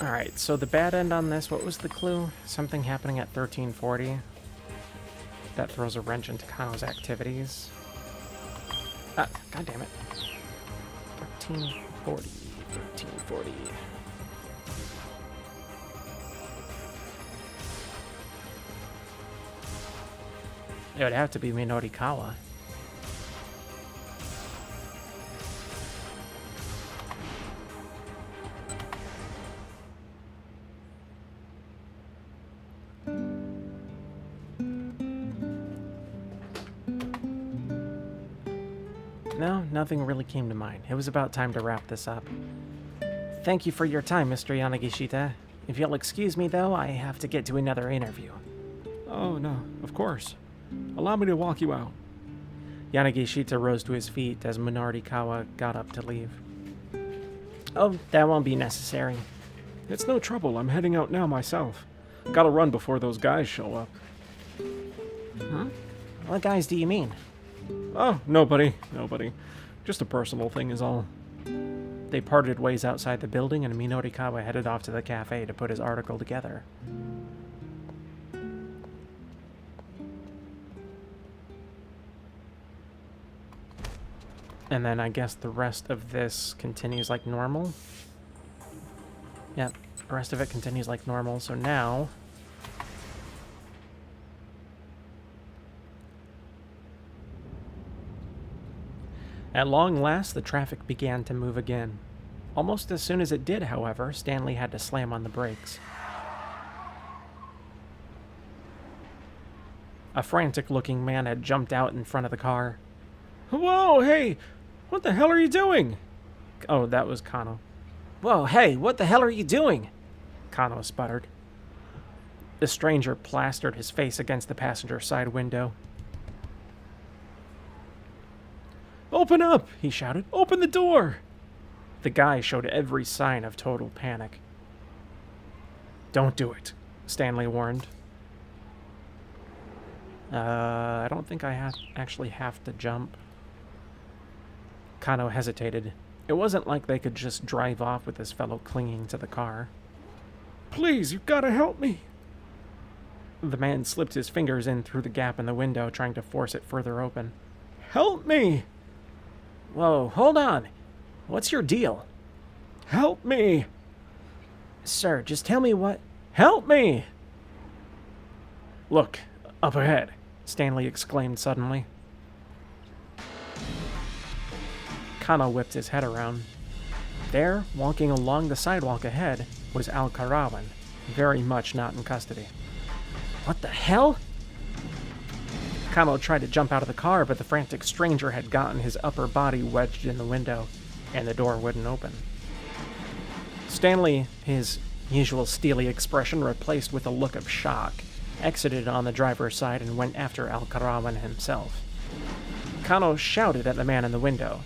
Speaker 2: Alright, so the bad end on this, what was the clue? Something happening at 1340 that throws a wrench into Kano's activities. Ah, god damn it. 1340. It would have to be Minorikawa. No, nothing really came to mind. It was about time to wrap this up. Thank you for your time, Mr. Yanagishita. If you'll excuse me, though, I have to get to another interview.
Speaker 7: Oh, no, of course. Allow me to walk you out.
Speaker 2: Yanagishita rose to his feet as Minorikawa got up to leave. Oh, that won't be necessary.
Speaker 7: It's no trouble. I'm heading out now myself. Gotta run before those guys show up.
Speaker 2: Huh? What guys do you mean?
Speaker 7: Oh, nobody. Just a personal thing is all.
Speaker 2: They parted ways outside the building, and Minorikawa headed off to the cafe to put his article together. And then I guess the rest of this continues like normal. Yep, the rest of it continues like normal, so now... At long last, the traffic began to move again. Almost as soon as it did, however, Stanley had to slam on the brakes. A frantic-looking man had jumped out in front of the car.
Speaker 7: Whoa, hey! What the hell are you doing?
Speaker 2: Oh, that was Kano. Whoa, hey, what the hell are you doing? Kano sputtered. The stranger plastered his face against the passenger side window.
Speaker 7: Open up, he shouted. Open the door!
Speaker 2: The guy showed every sign of total panic.
Speaker 7: Don't do it,
Speaker 2: Stanley warned. I don't think I actually have to jump. Kano hesitated. It wasn't like they could just drive off with this fellow clinging to the car.
Speaker 7: Please, you've got to help me.
Speaker 2: The man slipped his fingers in through the gap in the window, trying to force it further open.
Speaker 7: Help me!
Speaker 2: Whoa, hold on. What's your deal?
Speaker 7: Help me!
Speaker 2: Sir, just tell me what...
Speaker 7: Help me!
Speaker 2: Look, up ahead, Stanley exclaimed suddenly. Kano whipped his head around. There, walking along the sidewalk ahead, was Al-Karawan, very much not in custody. What the hell? Kano tried to jump out of the car, but the frantic stranger had gotten his upper body wedged in the window, and the door wouldn't open. Stanley, his usual steely expression replaced with a look of shock, exited on the driver's side and went after Al-Karawan himself. Kano shouted at the man in the window.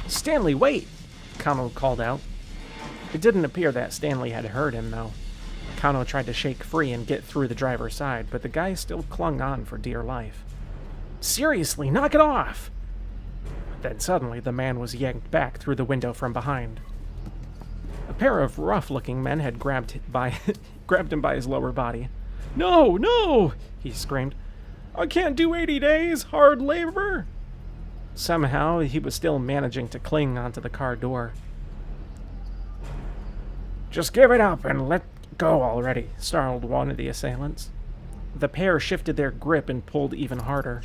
Speaker 2: Stanley, wait! Kano called out. It didn't appear that Stanley had heard him, though. Kano tried to shake free and get through the driver's side, but the guy still clung on for dear life. Seriously, knock it off! Then suddenly the man was yanked back through the window from behind. pair of rough-looking men had grabbed him by his lower body. "No, no!" he screamed. "I can't do 80 days, hard labor!" Somehow, he was still managing to cling onto the car door. "Just give it up and let go already," snarled one of the assailants. The pair shifted their grip and pulled even harder.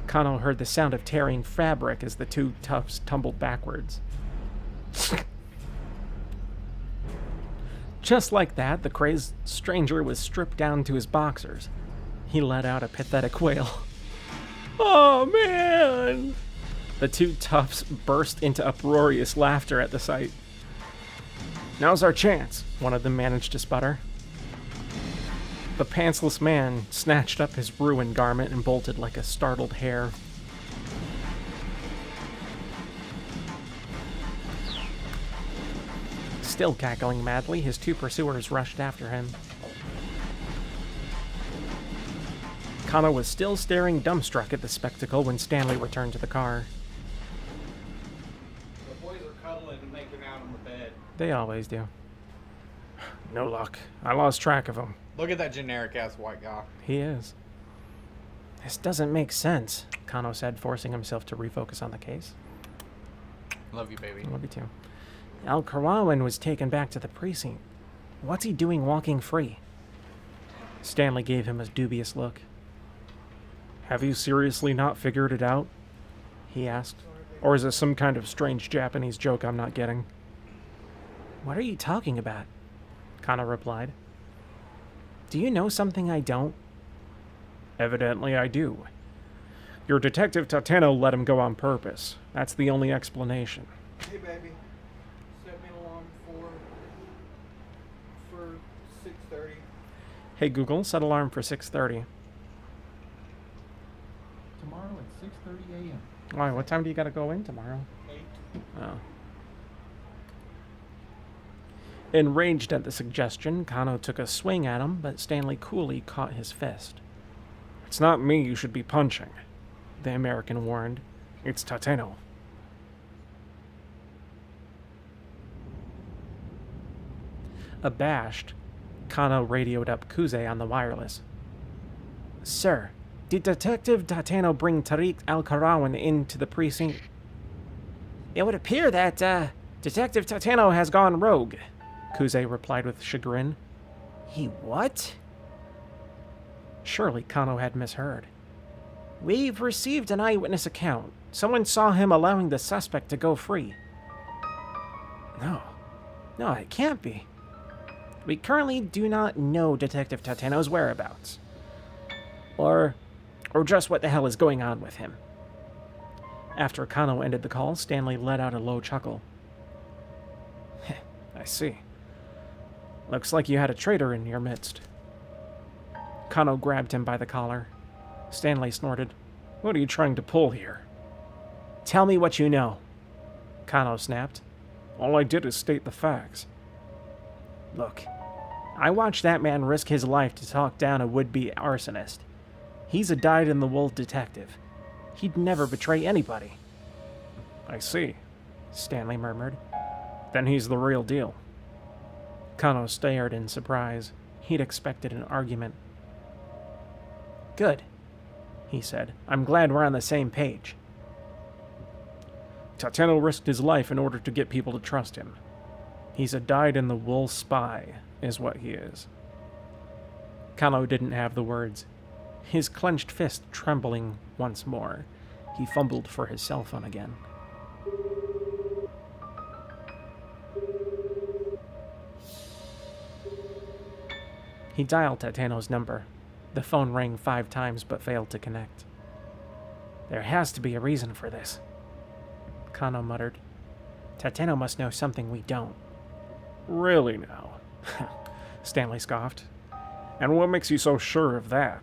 Speaker 2: Kano heard the sound of tearing fabric as the two toughs tumbled backwards. Just like that, the crazed stranger was stripped down to his boxers. He let out a pathetic wail. "Oh, man!" The two toughs burst into uproarious laughter at the sight. "Now's our chance," one of them managed to sputter. The pantsless man snatched up his ruined garment and bolted like a startled hare. Still cackling madly, his two pursuers rushed after him. Kano was still staring dumbstruck at the spectacle when Stanley returned to the car.
Speaker 3: The boys are cuddling and making out on the bed.
Speaker 2: They always do. "No luck. I lost track of him."
Speaker 3: Look at that generic-ass white guy.
Speaker 2: He is. "This doesn't make sense," Kano said, forcing himself to refocus on the case.
Speaker 3: Love you, baby.
Speaker 2: Love you too. Al-Karawan was taken back to the precinct. What's he doing walking free? Stanley gave him a dubious look. "Have you seriously not figured it out?" he asked. "Or is this some kind of strange Japanese joke I'm not getting?" "What are you talking about?" Kano replied. "Do you know something I don't?" "Evidently I do. Your detective Tateno let him go on purpose. That's the only explanation."
Speaker 3: Hey, baby. Set me an alarm for 6:30.
Speaker 2: Hey Google, set alarm for 6:30.
Speaker 3: Tomorrow at 6:30 a.m.
Speaker 2: Why, what time do you gotta go in tomorrow?
Speaker 3: 8.
Speaker 2: Oh. Enraged at the suggestion, Kano took a swing at him, but Stanley coolly caught his fist. "It's not me you should be punching," the American warned. "It's Tateno." Abashed, Kano radioed up Kuze on the wireless. "Sir, did Detective Tateno bring Tariq Al-Karawan into the precinct?" "It would appear that, Detective Tateno has gone rogue," Kuze replied with chagrin. "He what?" Surely Kano had misheard. "We've received an eyewitness account. Someone saw him allowing the suspect to go free." No, it can't be. "We currently do not know Detective Tateno's whereabouts. Or just what the hell is going on with him." After Kano ended the call, Stanley let out a low chuckle. "I see. Looks like you had a traitor in your midst." Kano grabbed him by the collar. Stanley snorted. "What are you trying to pull here?" "Tell me what you know," Kano snapped. "All I did is state the facts." "Look, I watched that man risk his life to talk down a would-be arsonist. He's a dyed-in-the-wool detective. He'd never betray anybody." "I see," Stanley murmured. "Then he's the real deal." Kano stared in surprise. He'd expected an argument. "Good," he said. "I'm glad we're on the same page." "Tateno risked his life in order to get people to trust him. He's a dyed-in-the-wool spy, is what he is." Kano didn't have the words. His clenched fist trembling once more, he fumbled for his cell phone again. He dialed Tateno's number. The phone rang 5 times but failed to connect. "There has to be a reason for this," Kano muttered. "Tateno must know something we don't." "Really now?" Stanley scoffed. "And what makes you so sure of that?"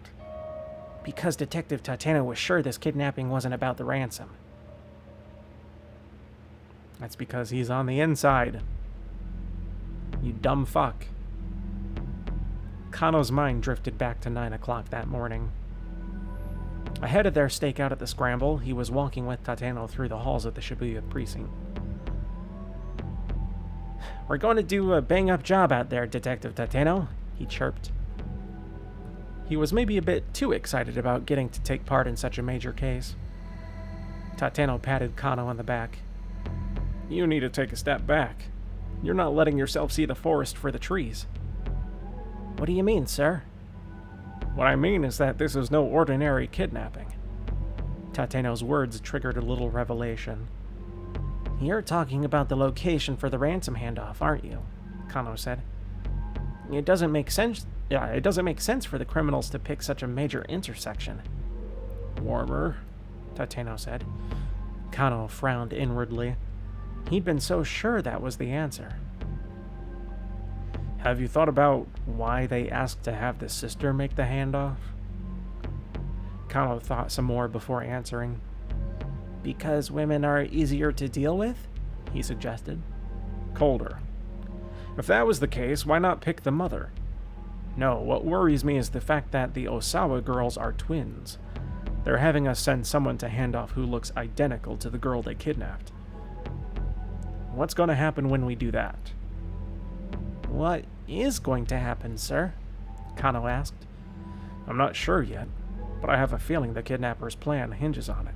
Speaker 2: "Because Detective Tateno was sure this kidnapping wasn't about the ransom." "That's because he's on the inside. You dumb fuck." Kano's mind drifted back to 9 o'clock that morning. Ahead of their stakeout at the Scramble, he was walking with Tateno through the halls of the Shibuya precinct.
Speaker 7: We're going to do a bang-up job out there, Detective Tateno, he chirped. He was maybe a bit too excited about getting to take part in such a major case. Tateno patted Kano on the back. You need to take a step back. You're not letting yourself see the forest for the trees. What do you mean, sir? What I mean is that this is no ordinary kidnapping. Tateno's words triggered a little revelation. You're talking about the location for the ransom handoff, aren't you? Kano said. It doesn't make sense for the criminals to pick such a major intersection. Warmer, Tateno said. Kano frowned inwardly. He'd been so sure that was the answer. Have you thought about why they asked to have the sister make the handoff? Kano thought some more before answering. Because women are easier to deal with? He suggested. Colder. If that was the case, why not pick the mother? No, what worries me is the fact that the Osawa girls are twins. They're having us send someone to hand off who looks identical to the girl they kidnapped. What's going to happen when we do that? What is going to happen, sir? Kano asked. I'm not sure yet, but I have a feeling the kidnapper's plan hinges on it.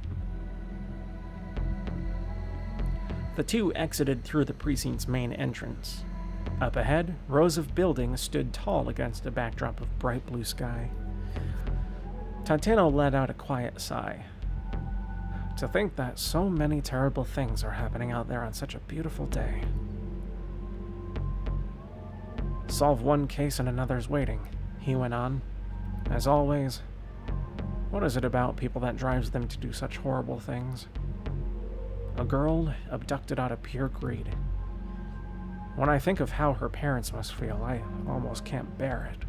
Speaker 7: The two exited through the precinct's main entrance. Up ahead, rows of buildings stood tall against a backdrop of bright blue sky. Tateno let out a quiet sigh. To think that so many terrible things are happening out there on such a beautiful day. Solve one case and another's waiting, he went on. As always, what is it about people that drives them to do such horrible things? A girl abducted out of pure greed. When I think of how her parents must feel, I almost can't bear it.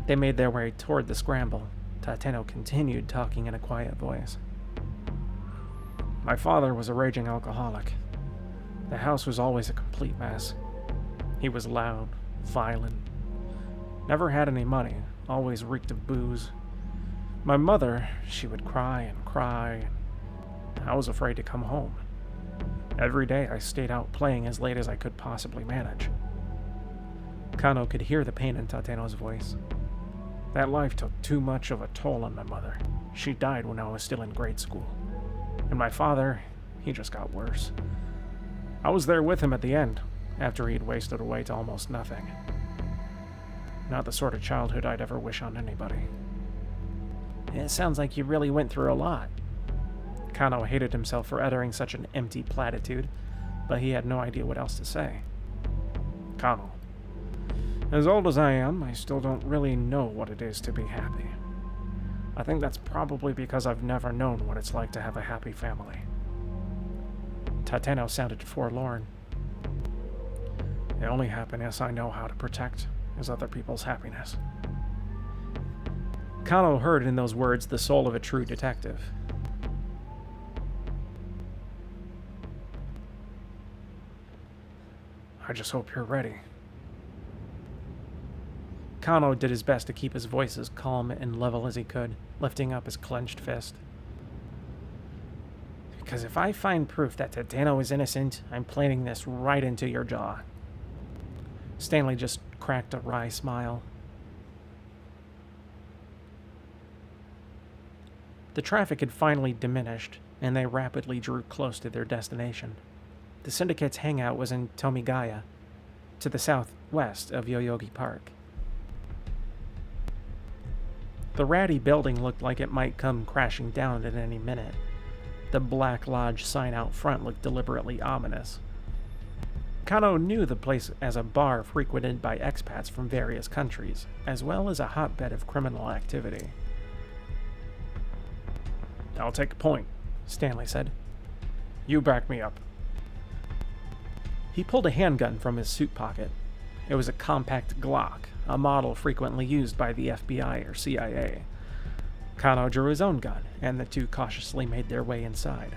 Speaker 7: They made their way toward the scramble. Tateno continued talking in a quiet voice. My father was a raging alcoholic. The house was always a complete mess. He was loud, violent, never had any money, always reeked of booze. My mother, she would cry and cry, and I was afraid to come home. Every day I stayed out playing as late as I could possibly manage. Kano could hear the pain in Tateno's voice. That life took too much of a toll on my mother. She died when I was still in grade school. And my father, he just got worse. I was there with him at the end, after he'd wasted away to almost nothing. Not the sort of childhood I'd ever wish on anybody. It sounds like you really went through a lot. Kano hated himself for uttering such an empty platitude, but he had no idea what else to say. Kano, as old as I am, I still don't really know what it is to be happy. I think that's probably because I've never known what it's like to have a happy family. Tateno sounded forlorn. The only happiness I know how to protect is other people's happiness. Kano heard in those words the soul of a true detective. I just hope you're ready. Kano did his best to keep his voice as calm and level as he could, lifting up his clenched fist. Because if I find proof that Tateno is innocent, I'm planting this right into your jaw. Stanley just cracked a wry smile. The traffic had finally diminished, and they rapidly drew close to their destination. The syndicate's hangout was in Tomigaya, to the southwest of Yoyogi Park. The ratty building looked like it might come crashing down at any minute. The Black Lodge sign out front looked deliberately ominous. Kano knew the place as a bar frequented by expats from various countries, as well as a hotbed of criminal activity. I'll take a point, Stanley said. You back me up. He pulled a handgun from his suit pocket. It was a compact Glock, a model frequently used by the FBI or CIA. Kano drew his own gun, and the two cautiously made their way inside.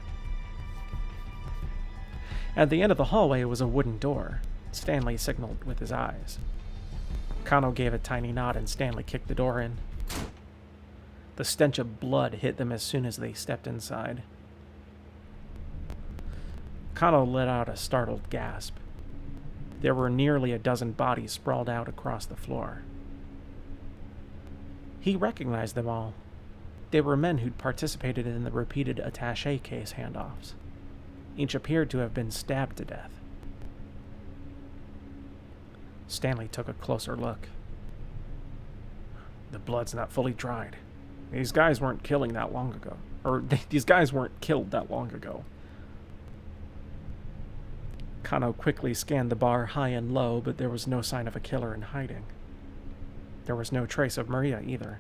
Speaker 7: At the end of the hallway was a wooden door. Stanley signaled with his eyes. Kano gave a tiny nod, and Stanley kicked the door in. The stench of blood hit them as soon as they stepped inside. Kano let out a startled gasp.
Speaker 2: There were nearly a dozen bodies sprawled out across the floor. He recognized them all. They were men who'd participated in the repeated attaché case handoffs. Each appeared to have been stabbed to death. Stanley took a closer look. The blood's not fully dried. These guys weren't killing that long ago. These guys weren't killed that long ago. Kano quickly scanned the bar high and low, but there was no sign of a killer in hiding. There was no trace of Maria either.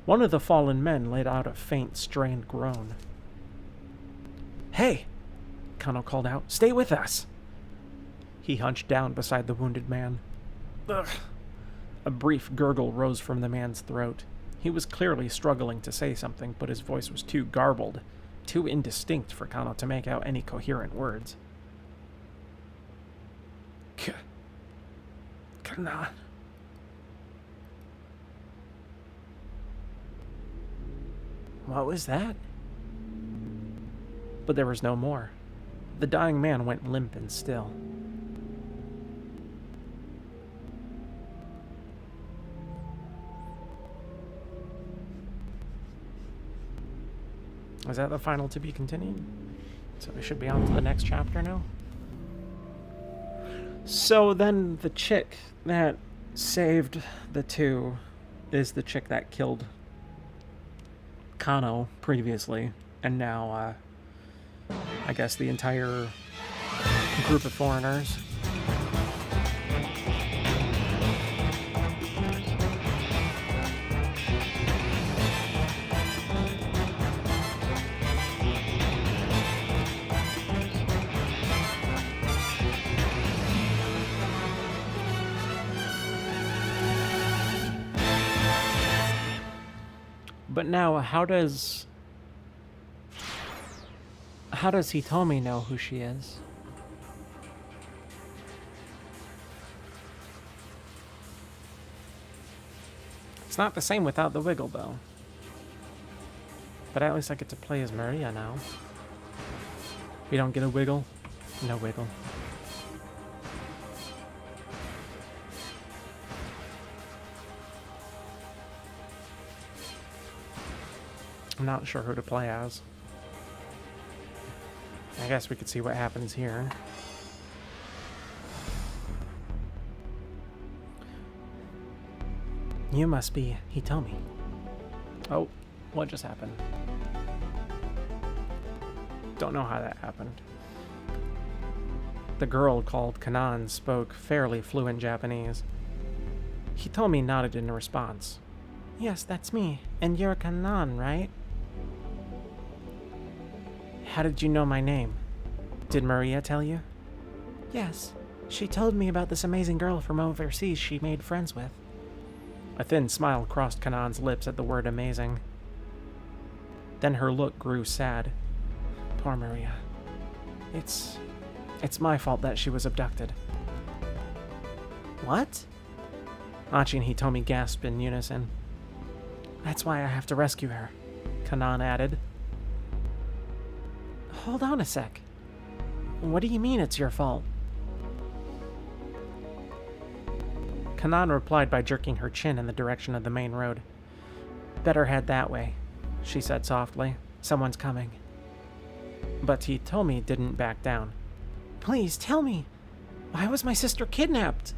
Speaker 2: One of the fallen men let out a faint, strained groan. "Hey!" Kano called out. "Stay with us!" He hunched down beside the wounded man. Ugh. A brief gurgle rose from the man's throat. He was clearly struggling to say something, but his voice was too garbled, too indistinct for Kano to make out any coherent words. Kanan. What was that? But there was no more. The dying man went limp and still. Is that the final to be continued? So we should be on to the next chapter now? So then the chick that saved the two is the chick that killed Kano previously, and now, I guess the entire group of foreigners. But now, how does Hitomi know who she is? It's not the same without the wiggle, though. But at least I get to play as Maria now. We don't get a wiggle? No wiggle. I'm not sure who to play as. I guess we could see what happens here. You must be Hitomi. Oh, what just happened? Don't know how that happened. The girl called Kanan spoke fairly fluent Japanese. Hitomi nodded in response. Yes, that's me. And you're Kanan, right? How did you know my name? Did Maria tell you? Yes. She told me about this amazing girl from overseas she made friends with. A thin smile crossed Kanan's lips at the word amazing. Then her look grew sad. Poor Maria. It's my fault that she was abducted. What? Achi and Hitomi gasped in unison. That's why I have to rescue her, Kanan added. Hold on a sec. What do you mean it's your fault? Kanan replied by jerking her chin in the direction of the main road. Better head that way, she said softly. Someone's coming. But Hitomi didn't back down. Please tell me, why was my sister kidnapped?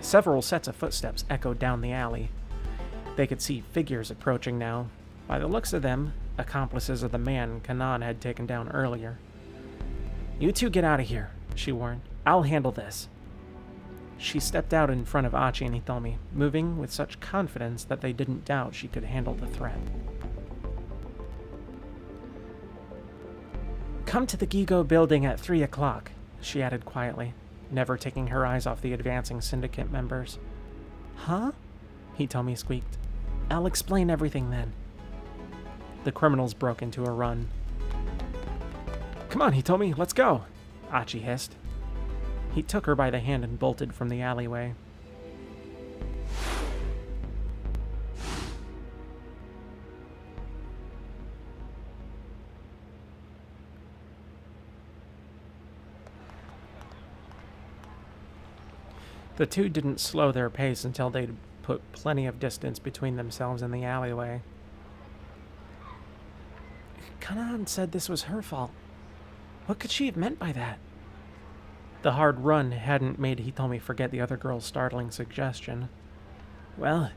Speaker 2: Several sets of footsteps echoed down the alley. They could see figures approaching now. By the looks of them, accomplices of the man Kanan had taken down earlier. You two get out of here, she warned. I'll handle this. She stepped out in front of Achi and Hitomi, moving with such confidence that they didn't doubt she could handle the threat. Come to the Gigo building at 3 o'clock, she added quietly, never taking her eyes off the advancing syndicate members. Huh? Hitomi squeaked. I'll explain everything then. The criminals broke into a run. Come on, Hitomi, let's go, Achi hissed. He took her by the hand and bolted from the alleyway. The two didn't slow their pace until they'd put plenty of distance between themselves and the alleyway. Kanan said this was her fault. What could she have meant by that? The hard run hadn't made Hitomi forget the other girl's startling suggestion. Well,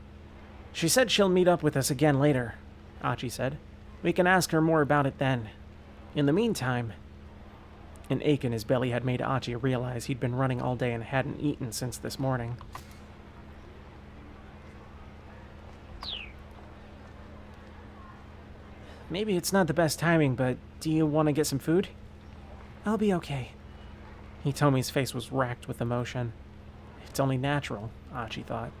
Speaker 2: she said she'll meet up with us again later, Achi said. We can ask her more about it then. In the meantime... An ache in his belly had made Achi realize he'd been running all day and hadn't eaten since this morning. Maybe it's not the best timing, but do you want to get some food? I'll be okay. Hitomi's face was racked with emotion. It's only natural, Achi thought.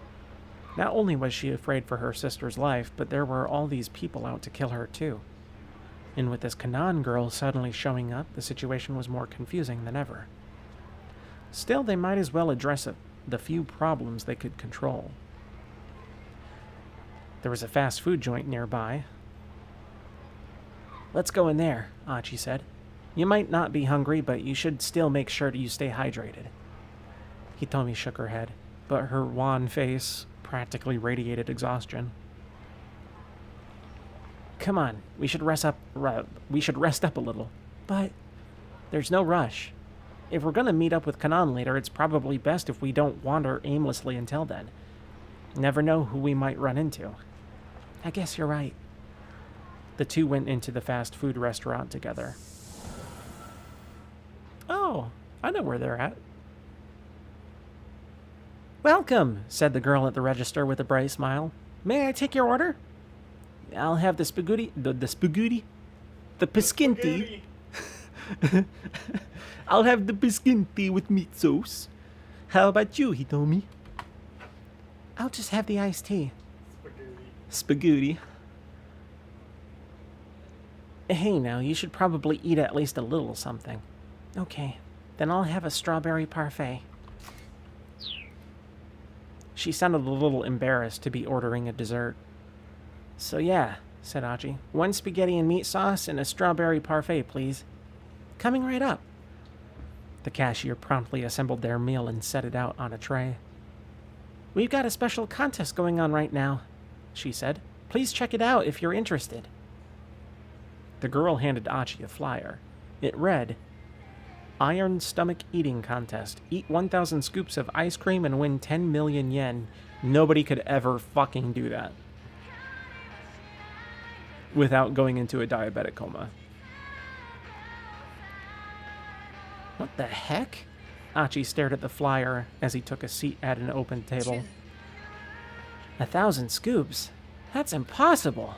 Speaker 2: Not only was she afraid for her sister's life, but there were all these people out to kill her too. And with this Kanan girl suddenly showing up, the situation was more confusing than ever. Still, they might as well address the few problems they could control. There was a fast food joint nearby. Let's go in there, Achi said. You might not be hungry, but you should still make sure you stay hydrated. Hitomi shook her head, but her wan face practically radiated exhaustion. Come on, we should rest up a little. But there's no rush. If we're gonna meet up with Kanan later, it's probably best if we don't wander aimlessly until then. Never know who we might run into. I guess you're right. The two went into the fast food restaurant together. Oh, I know where they're at. Welcome, said the girl at the register with a bright smile. May I take your order? I'll have the spaghetti, the piscinti. I'll have the piscinti with meat sauce. How about you, Hitomi? I'll just have the iced tea. Spaghetti. Hey now, you should probably eat at least a little something. Okay, then I'll have a strawberry parfait. She sounded a little embarrassed to be ordering a dessert. So yeah, said Achi. 1 spaghetti and meat sauce and a strawberry parfait, please. Coming right up. The cashier promptly assembled their meal and set it out on a tray. We've got a special contest going on right now, she said. Please check it out if you're interested. The girl handed Achi a flyer. It read, Iron Stomach Eating Contest. Eat 1,000 scoops of ice cream and win 10 million yen. Nobody could ever fucking do that without going into a diabetic coma. What the heck? Achi stared at the flyer as he took a seat at an open table. 1,000 scoops? That's impossible.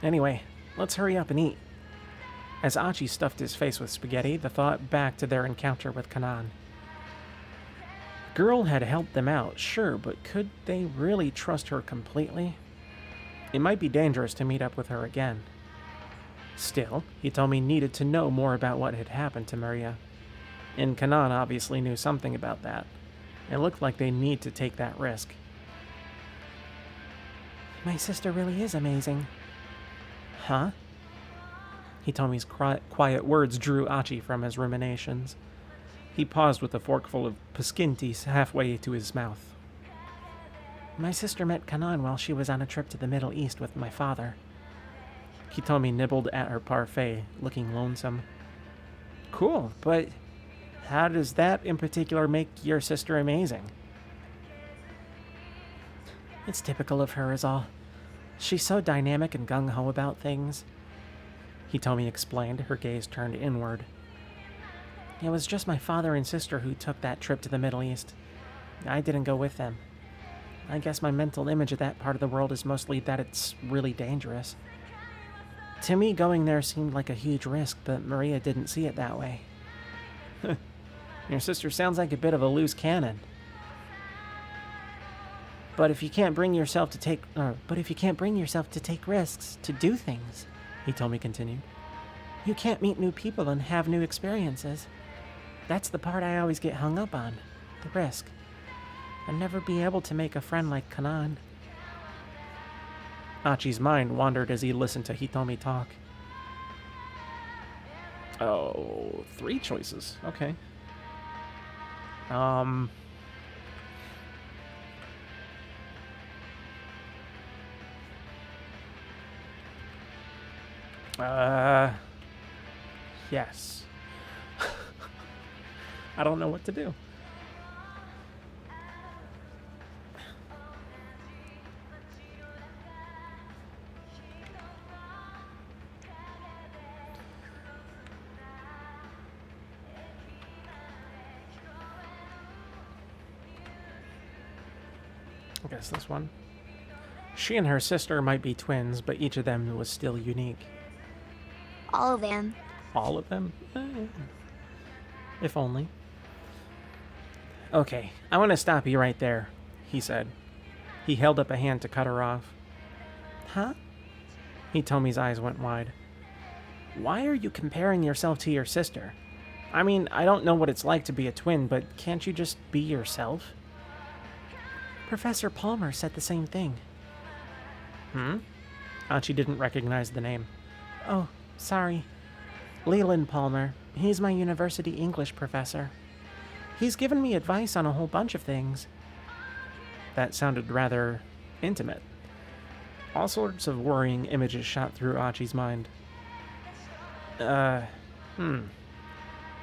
Speaker 2: Anyway, let's hurry up and eat. As Achi stuffed his face with spaghetti, the thought back to their encounter with Kanan. The girl had helped them out, sure, but could they really trust her completely? It might be dangerous to meet up with her again. Still, Hitomi needed to know more about what had happened to Maria. And Kanan obviously knew something about that. It looked like they need to take that risk. My sister really is amazing. Huh? Hitomi's quiet words drew Achi from his ruminations. He paused with a forkful of piscinti halfway to his mouth. My sister met Kanan while she was on a trip to the Middle East with my father. Hitomi nibbled at her parfait, looking lonesome. Cool, but how does that in particular make your sister amazing? It's typical of her is all. She's so dynamic and gung-ho about things. Hitomi explained, her gaze turned inward. It was just my father and sister who took that trip to the Middle East. I didn't go with them. I guess my mental image of that part of the world is mostly that it's really dangerous. To me, going there seemed like a huge risk, but Maria didn't see it that way. Your sister sounds like a bit of a loose cannon. But if you can't bring yourself to take risks, to do things, Hitomi continued, you can't meet new people and have new experiences. That's the part I always get hung up on, the risk. I'd never be able to make a friend like Kanan. Achi's mind wandered as he listened to Hitomi talk. Oh, 3 choices. Okay. Yes. I don't know what to do. I guess this one. She and her sister might be twins, but each of them was still unique.
Speaker 8: All of them.
Speaker 2: All of them? If only. Okay, I want to stop you right there, he said. He held up a hand to cut her off. Huh? Hitomi's eyes went wide. Why are you comparing yourself to your sister? I mean, I don't know what it's like to be a twin, but can't you just be yourself? Professor Palmer said the same thing. Achi didn't recognize the name. Oh, sorry. Leland Palmer. He's my university English professor. He's given me advice on a whole bunch of things. That sounded rather intimate. All sorts of worrying images shot through Achi's mind.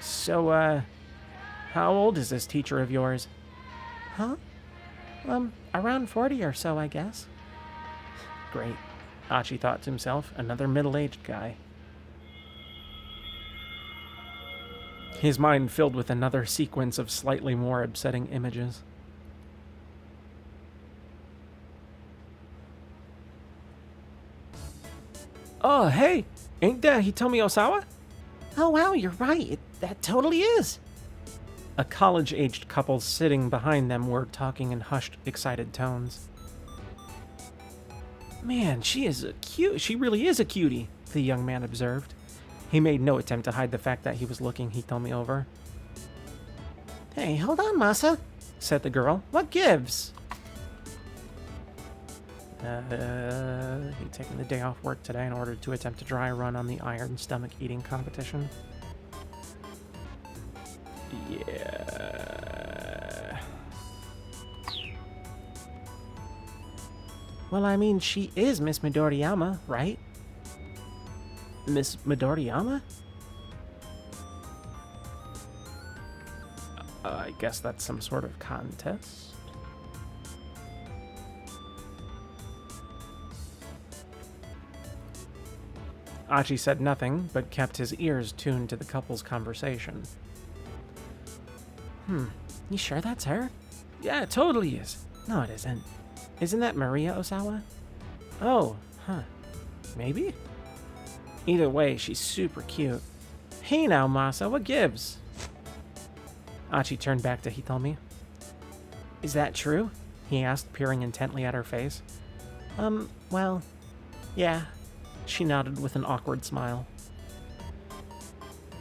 Speaker 2: So, how old is this teacher of yours? Huh? Around 40 or so, I guess. Great. Achi thought to himself, another middle-aged guy. His mind filled with another sequence of slightly more upsetting images. Oh, hey! Ain't that Hitomi Osawa? Oh, wow, you're right. That totally is. A college-aged couple sitting behind them were talking in hushed, excited tones. Man, she really is a cutie, the young man observed. He made no attempt to hide the fact that he was looking Hitomi over. Hey, hold on, Masa, said the girl. What gives? He'd taken the day off work today in order to attempt a dry run on the iron stomach eating competition. Yeah. Well, I mean, she is Miss Midoriyama, right? Miss Midoriyama? I guess that's some sort of contest. Achi said nothing, but kept his ears tuned to the couple's conversation. You sure that's her? Yeah, it totally is. No, it isn't. Isn't that Maria Osawa? Oh, huh. Maybe? Either way, she's super cute. Hey now, Masa, what gives? Achi turned back to Hitomi. Is that true? He asked, peering intently at her face. Well, yeah. She nodded with an awkward smile.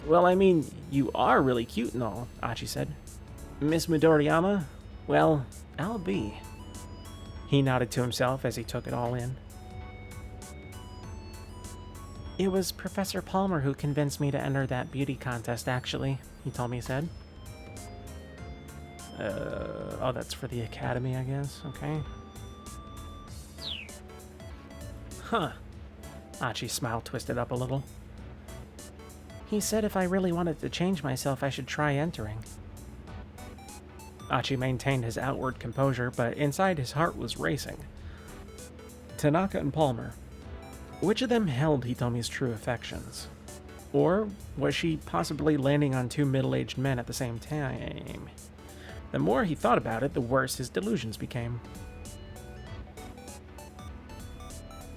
Speaker 2: Well, I mean, you are really cute and all, Achi said. Miss Midoriyama? Well, I'll be. He nodded to himself as he took it all in. It was Professor Palmer who convinced me to enter that beauty contest, actually, Hitomi said. Oh, that's for the academy, I guess. Okay. Huh. Achi's smile twisted up a little. He said if I really wanted to change myself, I should try entering. Achi maintained his outward composure, but inside his heart was racing. Tanaka and Palmer. Which of them held Hitomi's true affections? Or was she possibly landing on two middle-aged men at the same time? The more he thought about it, the worse his delusions became.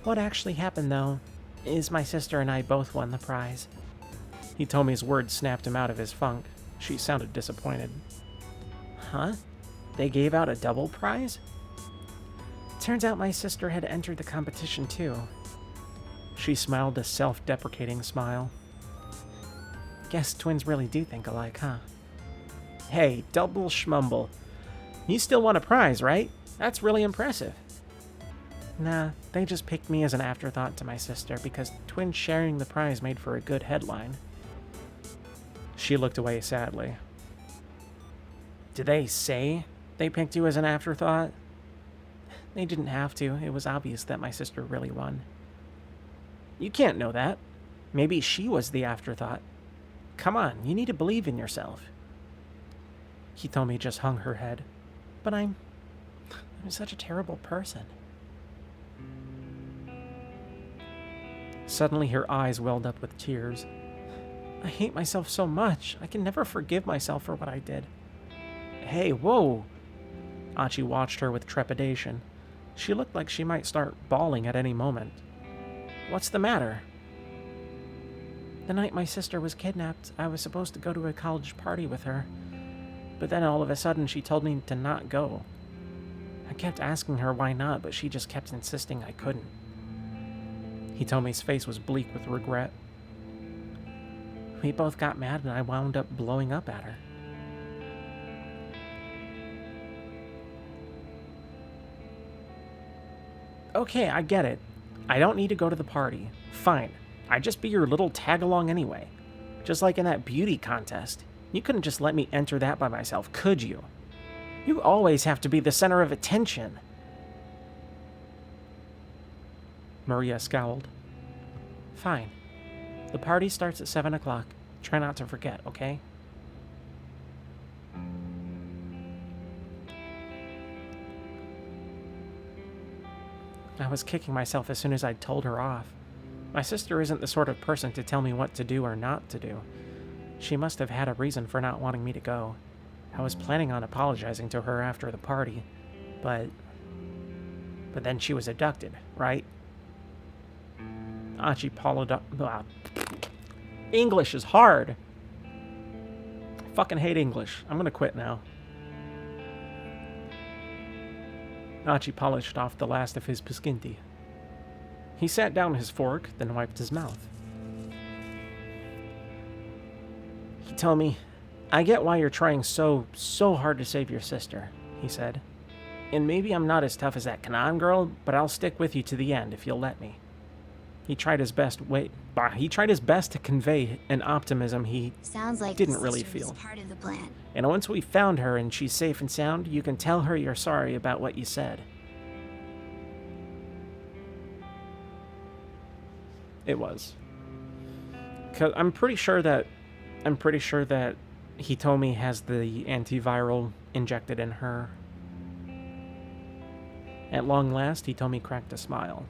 Speaker 2: What actually happened, though, is my sister and I both won the prize. Hitomi's words snapped him out of his funk. She sounded disappointed. Huh? They gave out a double prize? Turns out my sister had entered the competition, too. She smiled a self-deprecating smile. Guess twins really do think alike, huh? Hey, double schmumble. You still won a prize, right? That's really impressive. Nah, they just picked me as an afterthought to my sister because twins sharing the prize made for a good headline. She looked away sadly.
Speaker 7: Did they say they picked you as an afterthought? They didn't have to. It was obvious that my sister really won. You can't know that. Maybe she was the afterthought. Come on, you need to believe in yourself. Hitomi just hung her head. But I'm such a terrible person. Suddenly her eyes welled up with tears. I hate myself so much. I can never forgive myself for what I did. Hey, whoa! Achi watched her with trepidation. She looked like she might start bawling at any moment. What's the matter? The night my sister was kidnapped, I was supposed to go to a college party with her. But then all of a sudden she told me to not go. I kept asking her why not, but she just kept insisting I couldn't. Hitomi's face was bleak with regret. We both got mad and I wound up blowing up at her. Okay, I get it. I don't need to go to the party. Fine. I'd just be your little tag-along anyway. Just like in that beauty contest. You couldn't just let me enter that by myself, could you? You always have to be the center of attention. Maria scowled. Fine. The party starts at 7 o'clock. Try not to forget, okay? I was kicking myself as soon as I'd told her off. My sister isn't the sort of person to tell me what to do or not to do. She must have had a reason for not wanting me to go. I was planning on apologizing to her after the party, but then she was abducted, right? Achi followed up. English is hard. I fucking hate English. I'm gonna quit now. Achi polished off the last of his paskinti. He sat down his fork, then wiped his mouth. He told me, I get why you're trying so hard to save your sister, he said. And maybe I'm not as tough as that Kanan girl, but I'll stick with you to the end if you'll let me. He tried his best to convey an optimism he
Speaker 8: Sounds like
Speaker 7: didn't really feel.
Speaker 8: Part of the plan.
Speaker 7: And once we found her and she's safe and sound, you can tell her you're sorry about what you said. It was. 'Cause I'm pretty sure that Hitomi has the antiviral injected in her. At long last, Hitomi cracked a smile.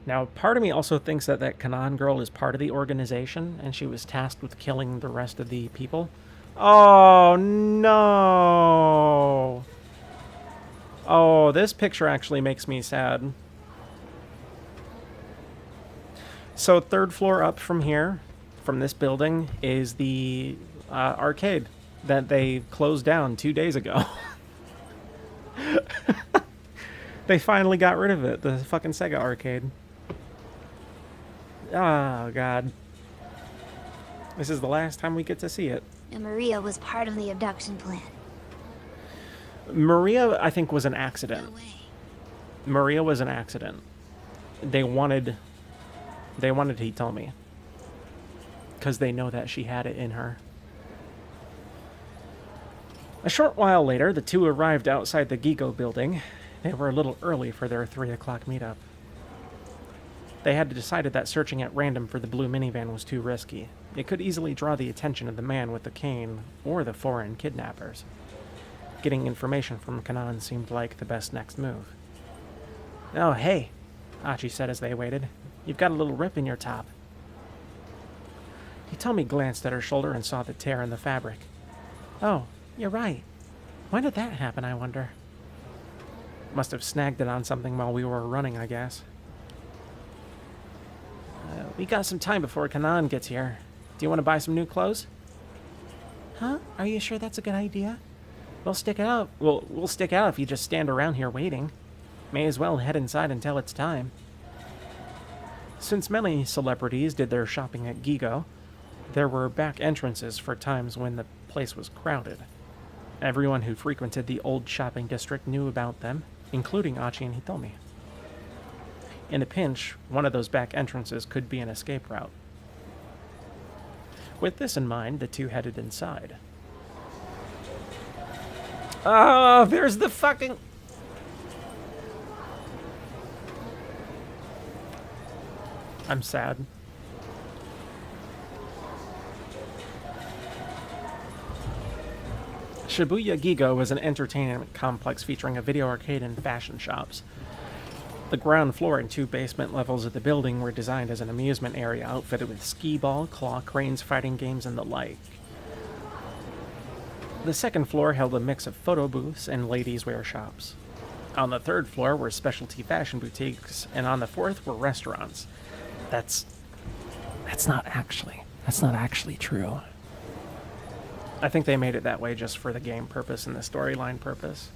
Speaker 7: Now, part of me also thinks that Kanan girl is part of the organization, and she was tasked with killing the rest of the people. Oh, no! Oh, this picture actually makes me sad. So, third floor up from here, from this building, is the arcade that they closed down 2 days ago. They finally got rid of it, the fucking Sega arcade. Oh, God. This is the last time we get to see it.
Speaker 8: And Maria was part of the abduction plan.
Speaker 7: Maria, I think, was an accident.
Speaker 8: No way.
Speaker 7: Maria was an accident. They wanted Hitomi. Because they know that she had it in her. A short while later, the two arrived outside the Gigo building. They were a little early for their 3 o'clock meetup. They had decided that searching at random for the blue minivan was too risky. It could easily draw the attention of the man with the cane or the foreign kidnappers. Getting information from Kanan seemed like the best next move. Oh, hey, Achi said as they waited. You've got a little rip in your top. Hitomi glanced at her shoulder and saw the tear in the fabric. Oh, you're right. When did that happen, I wonder? Must have snagged it on something while we were running, I guess. We got some time before Kanan gets here. Do you want to buy some new clothes? Huh? Are you sure that's a good idea? We'll stick it out. We'll stick out if you just stand around here waiting. May as well head inside until it's time. Since many celebrities did their shopping at Gigo, there were back entrances for times when the place was crowded. Everyone who frequented the old shopping district knew about them, including Achi and Hitomi. In a pinch, one of those back entrances could be an escape route.
Speaker 2: With this in mind, the two headed inside. Oh, there's the fucking... I'm sad. Shibuya Gigo was an entertainment complex featuring a video arcade and fashion shops. The ground floor and 2 basement levels of the building were designed as an amusement area outfitted with skee-ball, claw cranes, fighting games, and the like. The second floor held a mix of photo booths and ladies' wear shops. On the third floor were specialty fashion boutiques, and on the fourth were restaurants. That's not actually true. I think they made it that way just for the game purpose and the storyline purpose.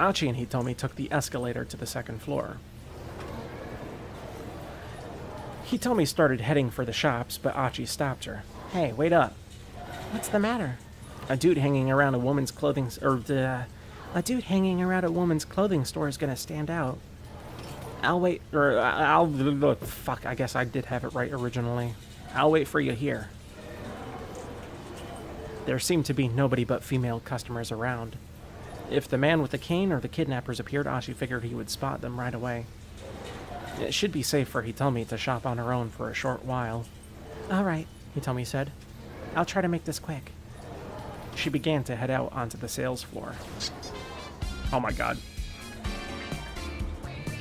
Speaker 2: Achi and Hitomi took the escalator to the second floor. Hitomi started heading for the shops, but Achi stopped her. Hey, wait up. What's the matter? A dude hanging around a woman's clothing store is gonna stand out. Fuck, I guess I did have it right originally. I'll wait for you here. There seemed to be nobody but female customers around. If the man with the cane or the kidnappers appeared, Ashi figured he would spot them right away. It should be safe for Hitomi to shop on her own for a short while. All right, Hitomi said. I'll try to make this quick. She began to head out onto the sales floor. Oh my god.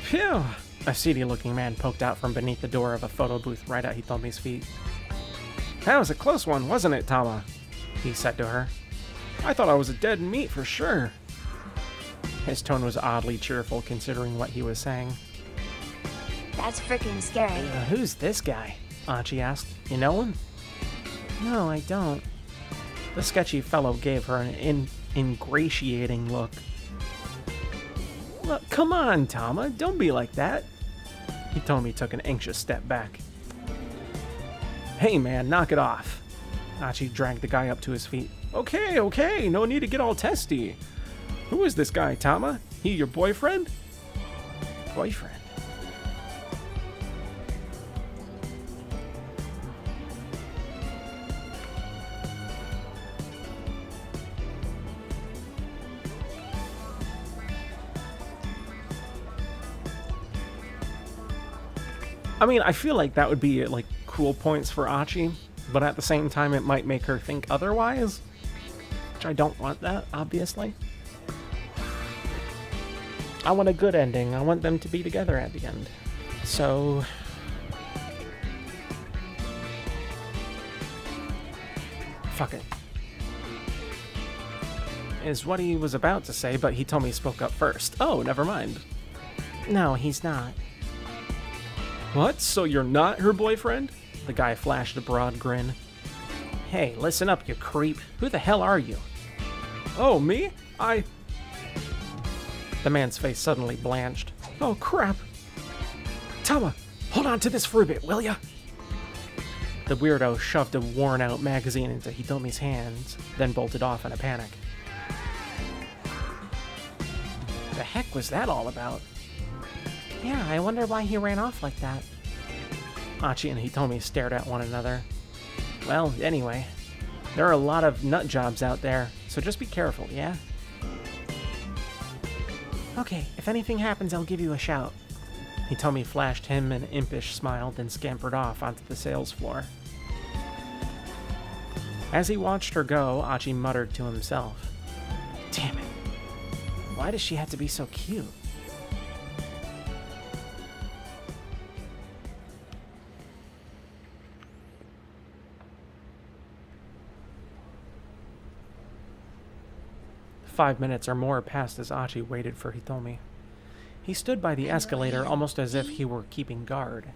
Speaker 2: Phew! A seedy-looking man poked out from beneath the door of a photo booth right at Hitomi's feet. That was a close one, wasn't it, Tama? He said to her. I thought I was a dead meat for sure. His tone was oddly cheerful considering what he was saying.
Speaker 8: That's freaking scary.
Speaker 2: Who's this guy? Achi asked. You know him? No, I don't. The sketchy fellow gave her an ingratiating look. Look, come on, Tama, don't be like that. Hitomi took an anxious step back. Hey man, knock it off. Achi dragged the guy up to his feet. Okay, no need to get all testy. Who is this guy, Tama? He your boyfriend? Boyfriend? I mean, I feel like that would be, like, cool points for Achi, but at the same time it might make her think otherwise. Which I don't want that, obviously. I want a good ending. I want them to be together at the end. So... fuck it. Is what he was about to say, but Hitomi spoke up first. Oh, never mind. No, he's not. What? So you're not her boyfriend? The guy flashed a broad grin. Hey, listen up, you creep. Who the hell are you? Oh, me? The man's face suddenly blanched. Oh, crap. Tama, hold on to this for a bit, will ya? The weirdo shoved a worn-out magazine into Hitomi's hands, then bolted off in a panic. The heck was that all about? Yeah, I wonder why he ran off like that. Achi and Hitomi stared at one another. Well, anyway, there are a lot of nut jobs out there, so just be careful, yeah? Okay, if anything happens, I'll give you a shout. Hitomi flashed him an impish smile, then scampered off onto the sales floor. As he watched her go, Achi muttered to himself. Damn it. Why does she have to be so cute? "5 minutes or more passed as Achi waited for Hitomi. He stood by the escalator almost as if he were keeping guard.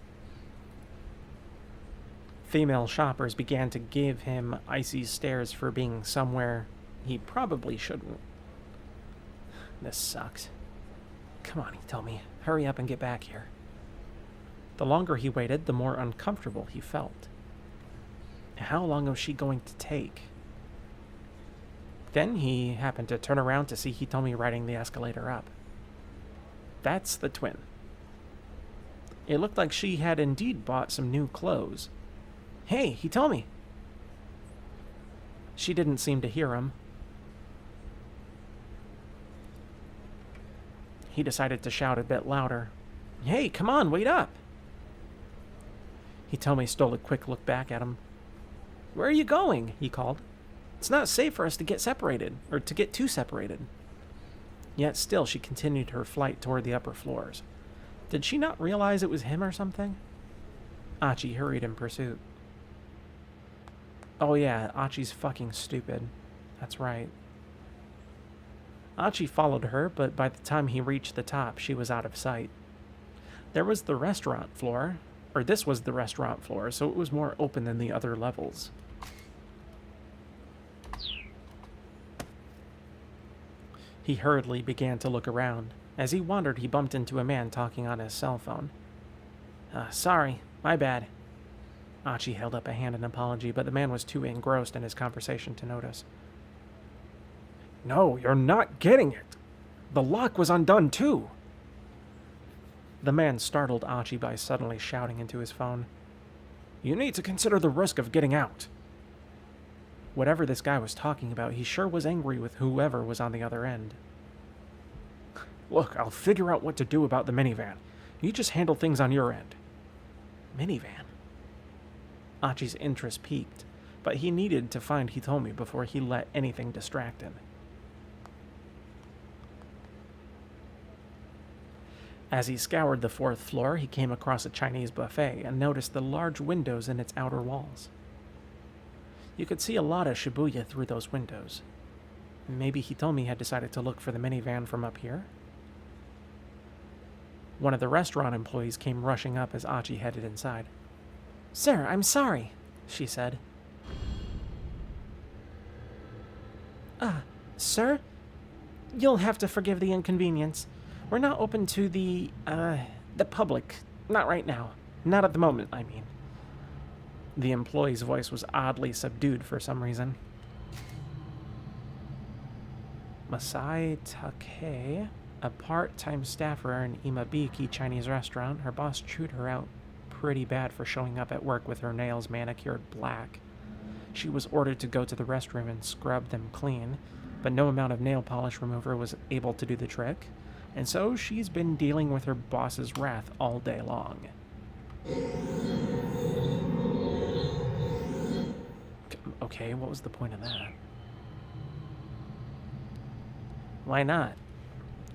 Speaker 2: Female shoppers began to give him icy stares for being somewhere he probably shouldn't. This sucks. Come on, Hitomi. Hurry up and get back here. The longer he waited, the more uncomfortable he felt. How long was she going to take? Then he happened to turn around to see Hitomi riding the escalator up. That's the twin. It looked like she had indeed bought some new clothes,
Speaker 7: Hey, Hitomi! She didn't seem to hear him. He decided to shout a bit louder. Hey, come on, wait up! Hitomi stole a quick look back at him. Where are you going? He called. It's not safe for us to get separated, or to get too separated. Yet still she continued her flight toward the upper floors. Did she not realize it was him or something? Achi hurried in pursuit. Oh yeah, Achi's fucking stupid. That's right. Achi followed her, but by the time he reached the top, she was out of sight. There was the restaurant floor, or this was the restaurant floor, so it was more open than the other levels. He hurriedly began to look around. As he wandered, he bumped into a man talking on his cell phone. Sorry, my bad. Achi held up a hand in apology, but the man was too engrossed in his conversation to notice. No, you're not getting it. The lock was undone, too. The man startled Achi by suddenly shouting into his phone. You need to consider the risk of getting out. Whatever this guy was talking about, he sure was angry with whoever was on the other end. Look, I'll figure out what to do about the minivan. You just handle things on your end. Minivan? Achi's interest peaked, but he needed to find Hitomi before he let anything distract him. As he scoured the 4th floor, he came across a Chinese buffet and noticed the large windows in its outer walls. You could see a lot of Shibuya through those windows. Maybe Hitomi had decided to look for the minivan from up here? One of the restaurant employees came rushing up as Achi headed inside. Sir, I'm sorry, she said. Sir? You'll have to forgive the inconvenience. We're not open to the public. Not right now. Not at the moment, I mean. The employee's voice was oddly subdued for some reason. Masai Take, a part-time staffer in Imabiki Chinese restaurant, her boss chewed her out pretty bad for showing up at work with her nails manicured black. She was ordered to go to the restroom and scrub them clean, but no amount of nail polish remover was able to do the trick, and so she's been dealing with her boss's wrath all day long. Okay, what was the point of that? Why not?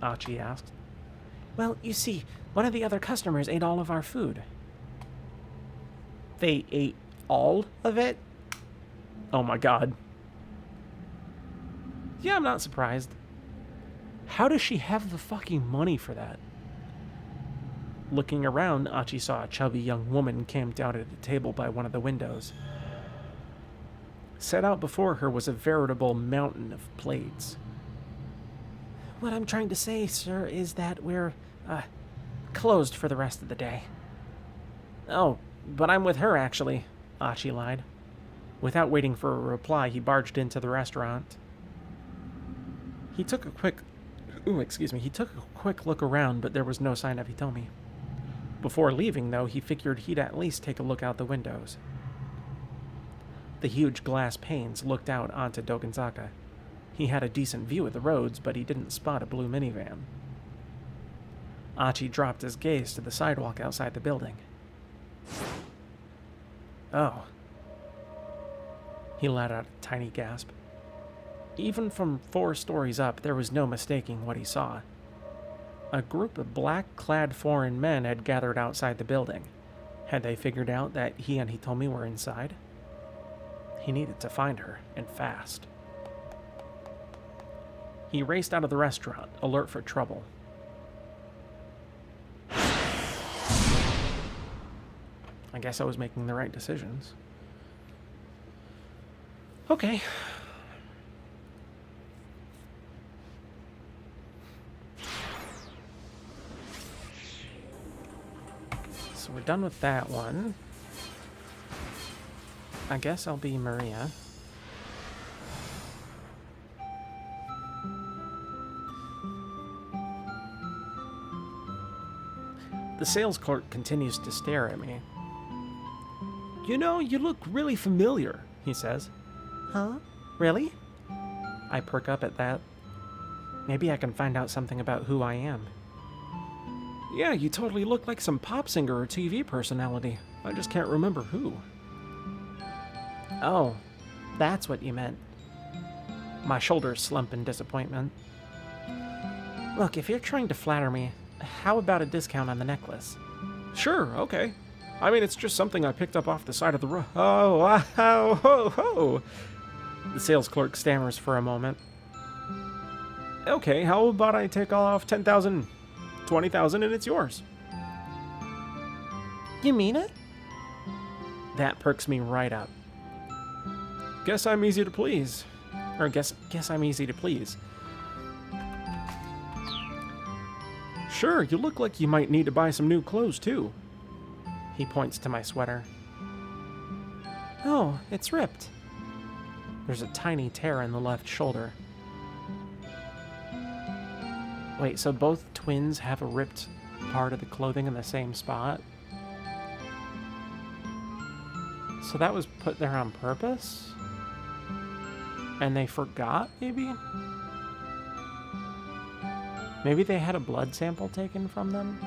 Speaker 7: Achi asked. Well, you see, one of the other customers ate all of our food. They ate all of it? Oh my god. Yeah, I'm not surprised. How does she have the fucking money for that? Looking around, Achi saw a chubby young woman camped out at a table by one of the windows. Set out before her was a veritable mountain of plates. What I'm trying to say, sir, is that we're, closed for the rest of the day. Oh, but I'm with her, actually, Achi lied. Without waiting for a reply, he barged into the restaurant. He took a quick look around, but there was no sign of Hitomi. Before leaving, though, he figured he'd at least take a look out the windows. The huge glass panes looked out onto Dogenzaka. He had a decent view of the roads, but he didn't spot a blue minivan. Achi dropped his gaze to the sidewalk outside the building. Oh. He let out a tiny gasp. Even from 4 stories up, there was no mistaking what he saw. A group of black-clad foreign men had gathered outside the building. Had they figured out that he and Hitomi were inside? He needed to find her, and fast. He raced out of the restaurant, alert for trouble. I guess I was making the right decisions. Okay. So we're done with that one. I guess I'll be Maria. The sales clerk continues to stare at me.
Speaker 2: You know, you look really familiar, he says.
Speaker 7: Huh? Really? I perk up at that. Maybe I can find out something about who I am.
Speaker 2: Yeah, you totally look like some pop singer or TV personality. I just can't remember who.
Speaker 7: Oh, that's what you meant. My shoulders slump in disappointment. Look, if you're trying to flatter me, how about a discount on the necklace?
Speaker 2: Sure, okay. I mean, it's just something I picked up off the side of the road. Oh, wow, ho, ho.
Speaker 7: The sales clerk stammers for a moment.
Speaker 2: Okay, how about I take off 10,000, 20,000, and it's yours?
Speaker 7: You mean it? That perks me right up.
Speaker 2: Guess I'm easy to please.
Speaker 7: Or guess I'm easy to please.
Speaker 2: Sure, you look like you might need to buy some new clothes, too.
Speaker 7: He points to my sweater. Oh, it's ripped. There's a tiny tear in the left shoulder. Wait, so both twins have a ripped part of the clothing in the same spot? So that was put there on purpose? And they forgot, maybe? Maybe they had a blood sample taken from them?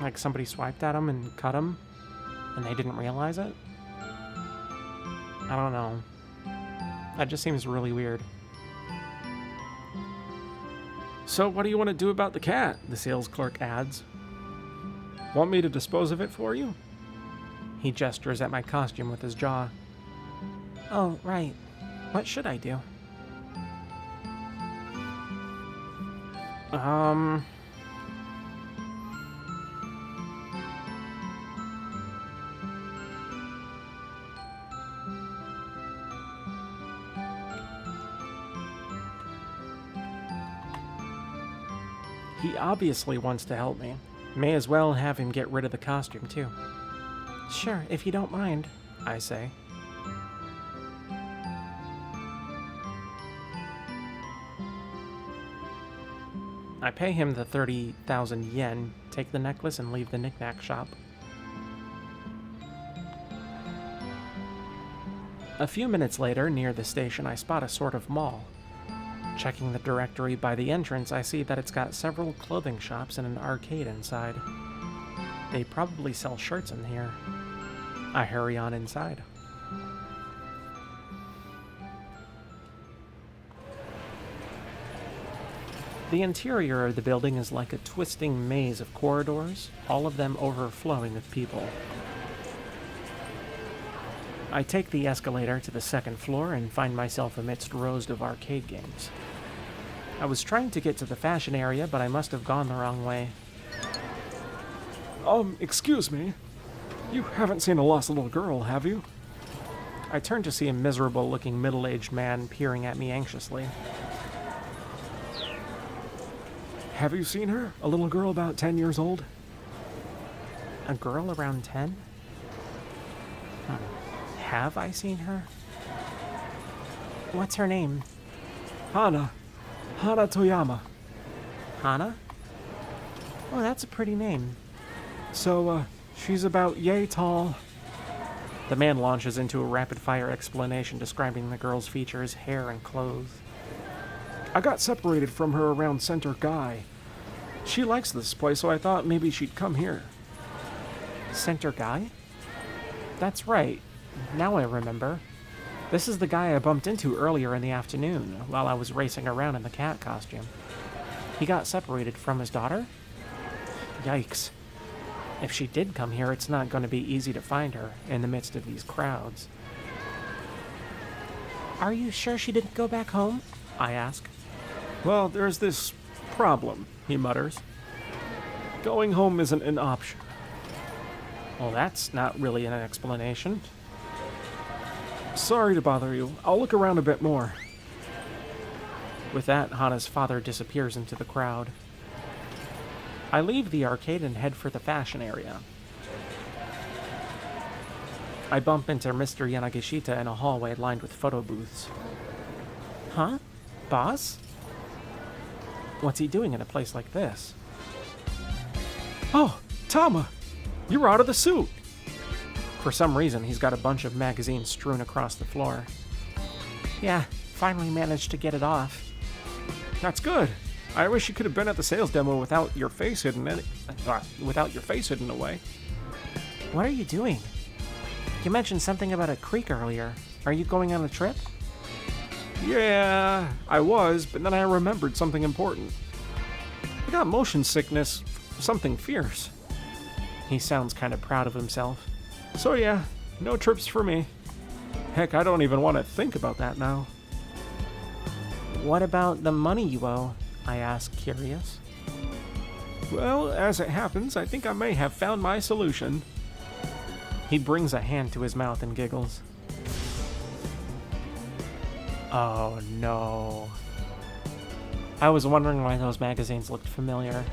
Speaker 7: Like somebody swiped at them and cut them, and they didn't realize it? I don't know. That just seems really weird.
Speaker 2: So what do you want to do about the cat? The sales clerk adds. Want me to dispose of it for you?
Speaker 7: He gestures at my costume with his jaw. Oh, right. What should I do? He obviously wants to help me. May as well have him get rid of the costume, too. Sure, if you don't mind, I say. I pay him the 30,000 yen, take the necklace, and leave the knickknack shop. A few minutes later, near the station, I spot a sort of mall. Checking the directory by the entrance, I see that it's got several clothing shops and an arcade inside. They probably sell shirts in here. I hurry on inside. The interior of the building is like a twisting maze of corridors, all of them overflowing with people. I take the escalator to the second floor and find myself amidst rows of arcade games. I was trying to get to the fashion area, but I must have gone the wrong way.
Speaker 2: Excuse me. You haven't seen a lost little girl, have you?
Speaker 7: I turn to see a miserable-looking middle-aged man peering at me anxiously.
Speaker 2: Have you seen her? A little girl about 10 years old?
Speaker 7: A girl around 10? Have I seen her? What's her name?
Speaker 2: Hana Toyama.
Speaker 7: Hana? Oh, that's a pretty name.
Speaker 2: So, she's about yay tall.
Speaker 7: The man launches into a rapid-fire explanation describing the girl's features, hair, and clothes.
Speaker 2: I got separated from her around Center Guy. She likes this place, so I thought maybe she'd come here.
Speaker 7: Center Guy? That's right. Now I remember. This is the guy I bumped into earlier in the afternoon while I was racing around in the cat costume. He got separated from his daughter? Yikes. If she did come here, it's not going to be easy to find her in the midst of these crowds. Are you sure she didn't go back home? I ask.
Speaker 2: Well, there's this problem, he mutters. Going home isn't an option.
Speaker 7: Well, that's not really an explanation.
Speaker 2: Sorry to bother you. I'll look around a bit more.
Speaker 7: With that, Hana's father disappears into the crowd. I leave the arcade and head for the fashion area. I bump into Mr. Yanagishita in a hallway lined with photo booths. Huh? Boss? What's he doing in a place like this?
Speaker 2: Oh, Tama, you're out of the suit. For some reason, he's got a bunch of magazines strewn across the floor.
Speaker 7: Yeah, finally managed to get it off.
Speaker 2: That's good. I wish you could have been at the sales demo without your face hidden away.
Speaker 7: What are you doing? You mentioned something about a creek earlier. Are you going on a trip?
Speaker 2: Yeah, I was, but then I remembered something important. I got motion sickness, something fierce.
Speaker 7: He sounds kind of proud of himself.
Speaker 2: So yeah, no trips for me. Heck, I don't even want to think about that now.
Speaker 7: What about the money you owe? I asked, curious.
Speaker 2: Well, as it happens, I think I may have found my solution.
Speaker 7: He brings a hand to his mouth and giggles. Oh no. I was wondering why those magazines looked familiar.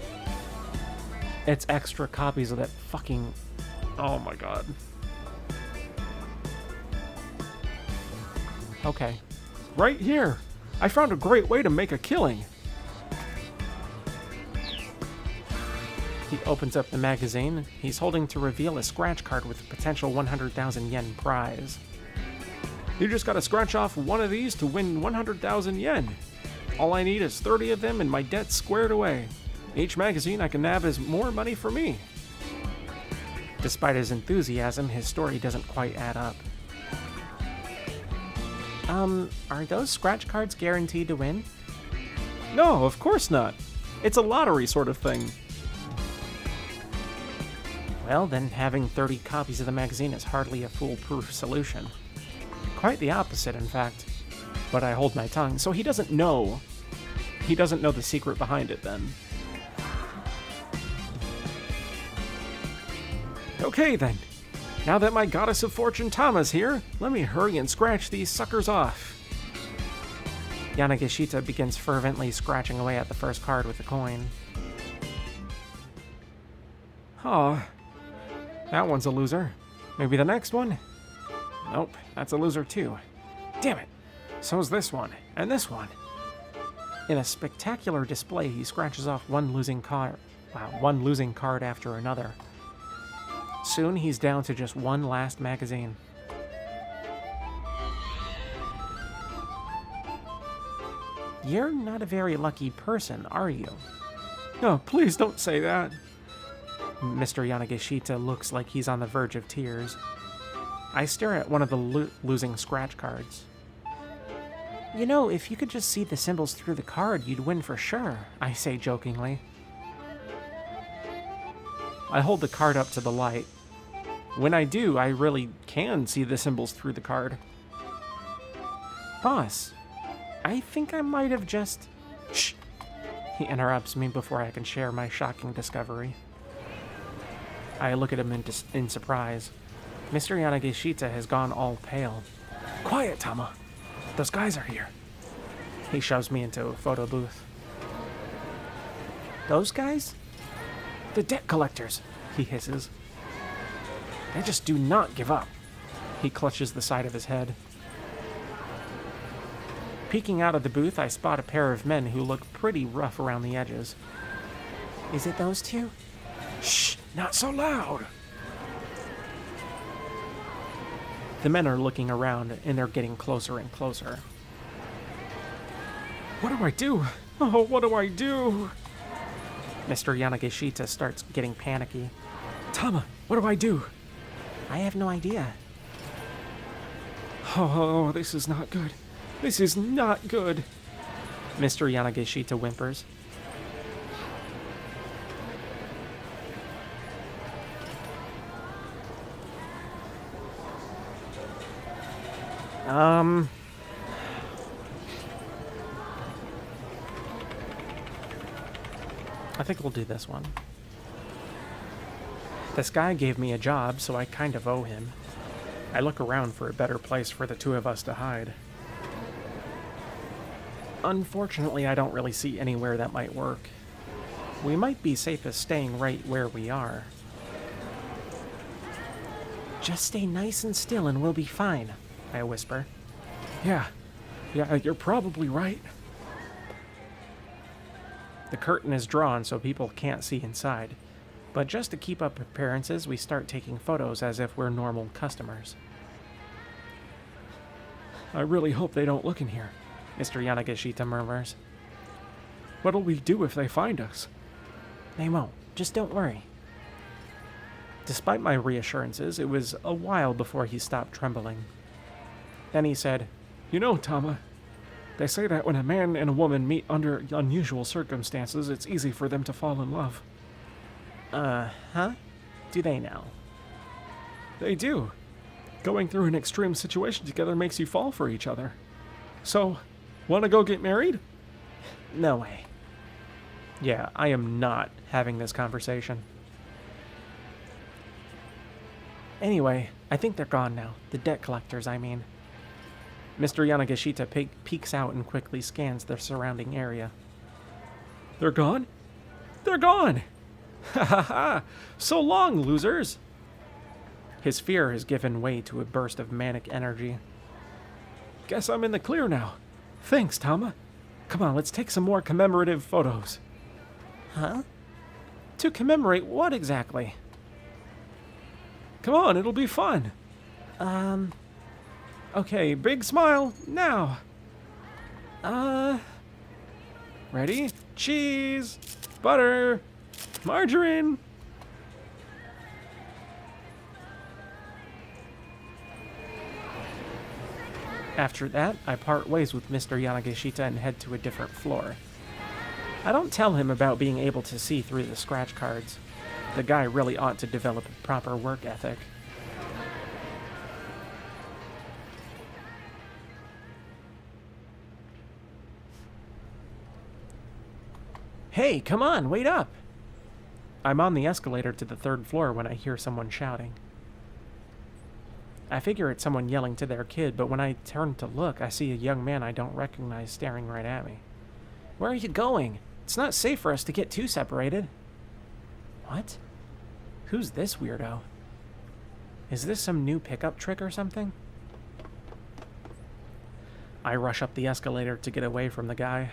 Speaker 7: It's extra copies of that fucking...
Speaker 2: Oh my god.
Speaker 7: Okay.
Speaker 2: Right here! I found a great way to make a killing!
Speaker 7: He opens up the magazine. He's holding to reveal a scratch card with a potential 100,000 yen prize.
Speaker 2: You just gotta scratch off one of these to win 100,000 yen. All I need is 30 of them and my debt's squared away. Each magazine I can nab is more money for me.
Speaker 7: Despite his enthusiasm, his story doesn't quite add up. Are those scratch cards guaranteed to win?
Speaker 2: No, of course not. It's a lottery sort of thing.
Speaker 7: Well, then having 30 copies of the magazine is hardly a foolproof solution. Quite the opposite, in fact.
Speaker 2: But I hold my tongue, so he doesn't know. He doesn't know the secret behind it, then. Okay, then. Now that my goddess of fortune Tama's here, let me hurry and scratch these suckers off.
Speaker 7: Yanagishita begins fervently scratching away at the first card with the coin.
Speaker 2: Oh, that one's a loser. Maybe the next one? Nope, that's a loser too. Damn it. So's this one, and this one.
Speaker 7: In a spectacular display, he scratches off one losing card after another. Soon, he's down to just one last magazine. You're not a very lucky person, are you?
Speaker 2: No, please don't say that.
Speaker 7: Mr. Yanagishita looks like he's on the verge of tears. I stare at one of the losing scratch cards. You know, if you could just see the symbols through the card, you'd win for sure, I say jokingly.
Speaker 2: I hold the card up to the light. When I do, I really can see the symbols through the card.
Speaker 7: Boss, I think I might have just...
Speaker 2: Shh!
Speaker 7: He interrupts me before I can share my shocking discovery. I look at him in surprise. Mr. Yanagishita has gone all pale.
Speaker 2: Quiet, Tama. Those guys are here.
Speaker 7: He shoves me into a photo booth. Those guys?
Speaker 2: The debt collectors, he hisses. They just do not give up.
Speaker 7: He clutches the side of his head. Peeking out of the booth, I spot a pair of men who look pretty rough around the edges. Is it those two?
Speaker 2: Shh, not so loud.
Speaker 7: The men are looking around, and they're getting closer and closer.
Speaker 2: What do I do? Oh, what do I do?
Speaker 7: Mr. Yanagishita starts getting panicky.
Speaker 2: Tama, what do I do?
Speaker 7: I have no idea.
Speaker 2: Oh, this is not good. This is not good.
Speaker 7: Mr. Yanagishita whimpers. I think we'll do this one. This guy gave me a job, so I kind of owe him. I look around for a better place for the two of us to hide. Unfortunately, I don't really see anywhere that might work. We might be safest staying right where we are. Just stay nice and still and we'll be fine, I whisper.
Speaker 2: Yeah, you're probably right.
Speaker 7: The curtain is drawn so people can't see inside.
Speaker 2: But just to keep up appearances, we start taking photos as if we're normal customers. I really hope they don't look in here, Mr. Yanagishita murmurs. What'll we do if they find us? They won't. Just don't worry. Despite my reassurances, it was a while before he stopped trembling. Then he said, You know, Tama, they say that when a man and a woman meet under unusual circumstances, it's easy for them to fall in love. Huh? Do they now? They do. Going through an extreme situation together makes you fall for each other. So, wanna go get married? No way. Yeah, I am not having this conversation. Anyway, I think they're gone now. The debt collectors, I mean. Mr. Yanagishita peeks out and quickly scans the surrounding area. They're gone? They're gone! Ha ha ha! So long, losers! His fear has given way to a burst of manic energy. Guess I'm in the clear now. Thanks, Tama. Come on, let's take some more commemorative photos. Huh? To commemorate what exactly? Come on, it'll be fun. Okay, big smile, now. Ready? Cheese, butter, margarine. After that, I part ways with Mr. Yanagishita and head to a different floor. I don't tell him about being able to see through the scratch cards. The guy really ought to develop a proper work ethic. Hey, come on, wait up! I'm on the escalator to the 3rd floor when I hear someone shouting. I figure it's someone yelling to their kid, but when I turn to look, I see a young man I don't recognize staring right at me. Where are you going? It's not safe for us to get too separated. What? Who's this weirdo? Is this some new pickup trick or something? I rush up the escalator to get away from the guy.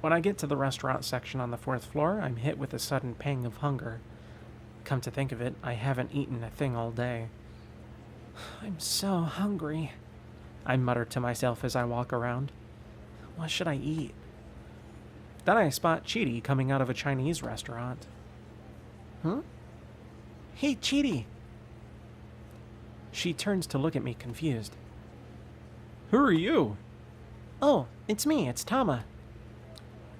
Speaker 2: When I get to the restaurant section on the 4th floor, I'm hit with a sudden pang of hunger. Come to think of it, I haven't eaten a thing all day. I'm so hungry, I mutter to myself as I walk around. What should I eat? Then I spot Chidi coming out of a Chinese restaurant. Huh? Hey, Chidi! She turns to look at me confused. Who are you? Oh, it's me, it's Tama.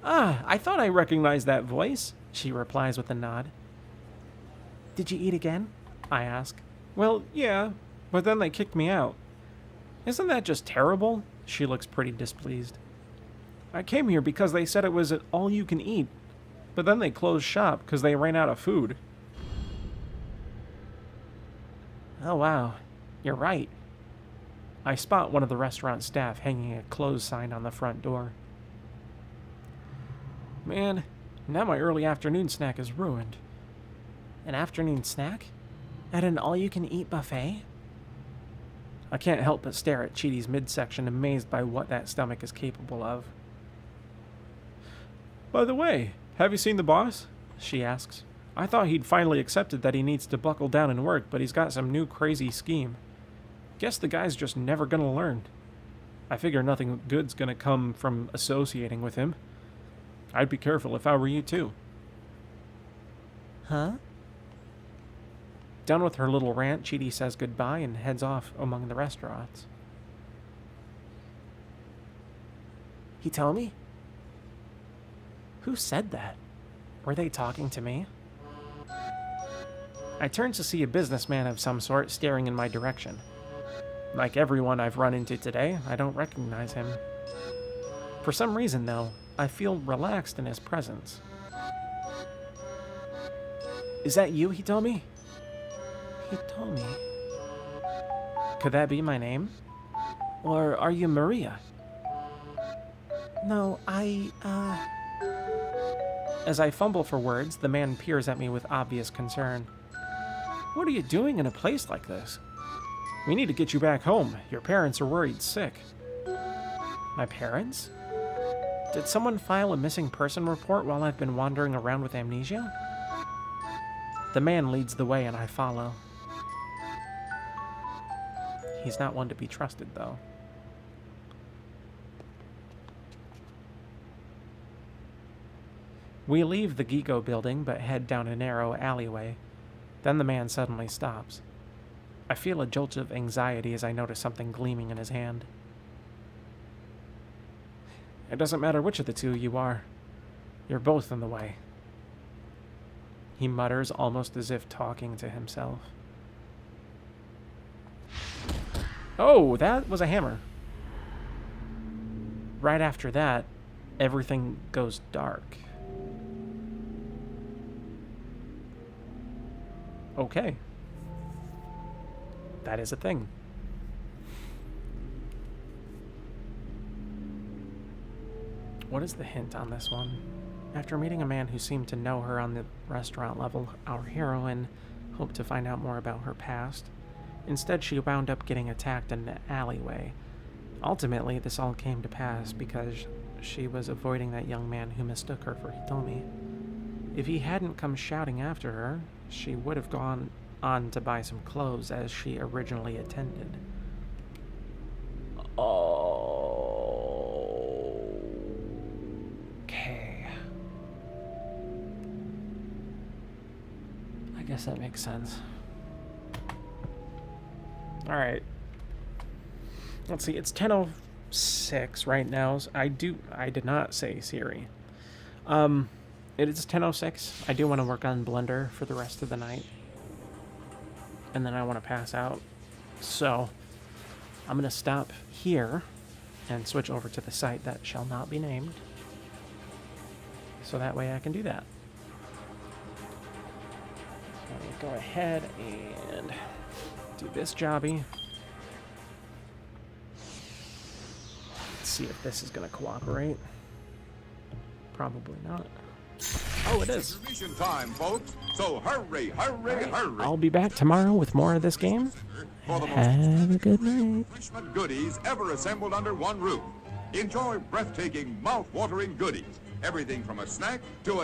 Speaker 2: Ah, I thought I recognized that voice, she replies with a nod. Did you eat again? I ask. Well, yeah, but then they kicked me out. Isn't that just terrible? She looks pretty displeased. I came here because they said it was all you can eat, but then they closed shop because they ran out of food. Oh wow, you're right. I spot one of the restaurant staff hanging a close sign on the front door. Man, now my early afternoon snack is ruined. An afternoon snack? At an all-you-can-eat buffet? I can't help but stare at Chidi's midsection, amazed by what that stomach is capable of. By the way, have you seen the boss? She asks. I thought he'd finally accepted that he needs to buckle down and work, but he's got some new crazy scheme. Guess the guy's just never gonna learn. I figure nothing good's gonna come from associating with him. I'd be careful if I were you too. Huh? Done with her little rant, Chidi says goodbye and heads off among the restaurants. Hitomi? Who said that? Were they talking to me? I turn to see a businessman of some sort staring in my direction. Like everyone I've run into today, I don't recognize him. For some reason, though, I feel relaxed in his presence. Is that you, Hitomi? Hitomi? Could that be my name? Or are you Maria? No, As I fumble for words, the man peers at me with obvious concern. What are you doing in a place like this? We need to get you back home. Your parents are worried sick. My parents?
Speaker 7: Did someone file a missing person report while I've been wandering around with amnesia? The man leads the way and I follow. He's not one to be trusted, though. We leave the Gigo building, but head down a narrow alleyway. Then the man suddenly stops. I feel a jolt of anxiety as I notice something gleaming in his hand. It doesn't matter which of the two you are. You're both in the way. He mutters, almost as if talking to himself. Oh, that was a hammer. Right after that, everything goes dark. Okay. That is a thing. What is the hint on this one? After meeting a man who seemed to know her on the restaurant level, our heroine hoped to find out more about her past. Instead, she wound up getting attacked in an alleyway. Ultimately, this all came to pass because she was avoiding that young man who mistook her for Hitomi. If he hadn't come shouting after her, she would have gone on to buy some clothes as she originally intended. Okay. I guess that makes sense. Alright. Let's see, it's 10:06 right now. I did not say Siri. It is 10:06. I do want to work on Blender for the rest of the night. And then I want to pass out. So, I'm going to stop here and switch over to the site that shall not be named. So that way I can do that. Let me go ahead and do this jobby. Let's see if this is going to cooperate. Probably not. Oh, it is.
Speaker 9: Intermission time, folks. So hurry, hurry, hurry.
Speaker 7: I'll be back tomorrow with more of this game.
Speaker 9: For the
Speaker 7: Have a good night.
Speaker 9: refreshment goodies ever assembled under one roof. Enjoy breathtaking, mouth-watering goodies. Everything from a snack to a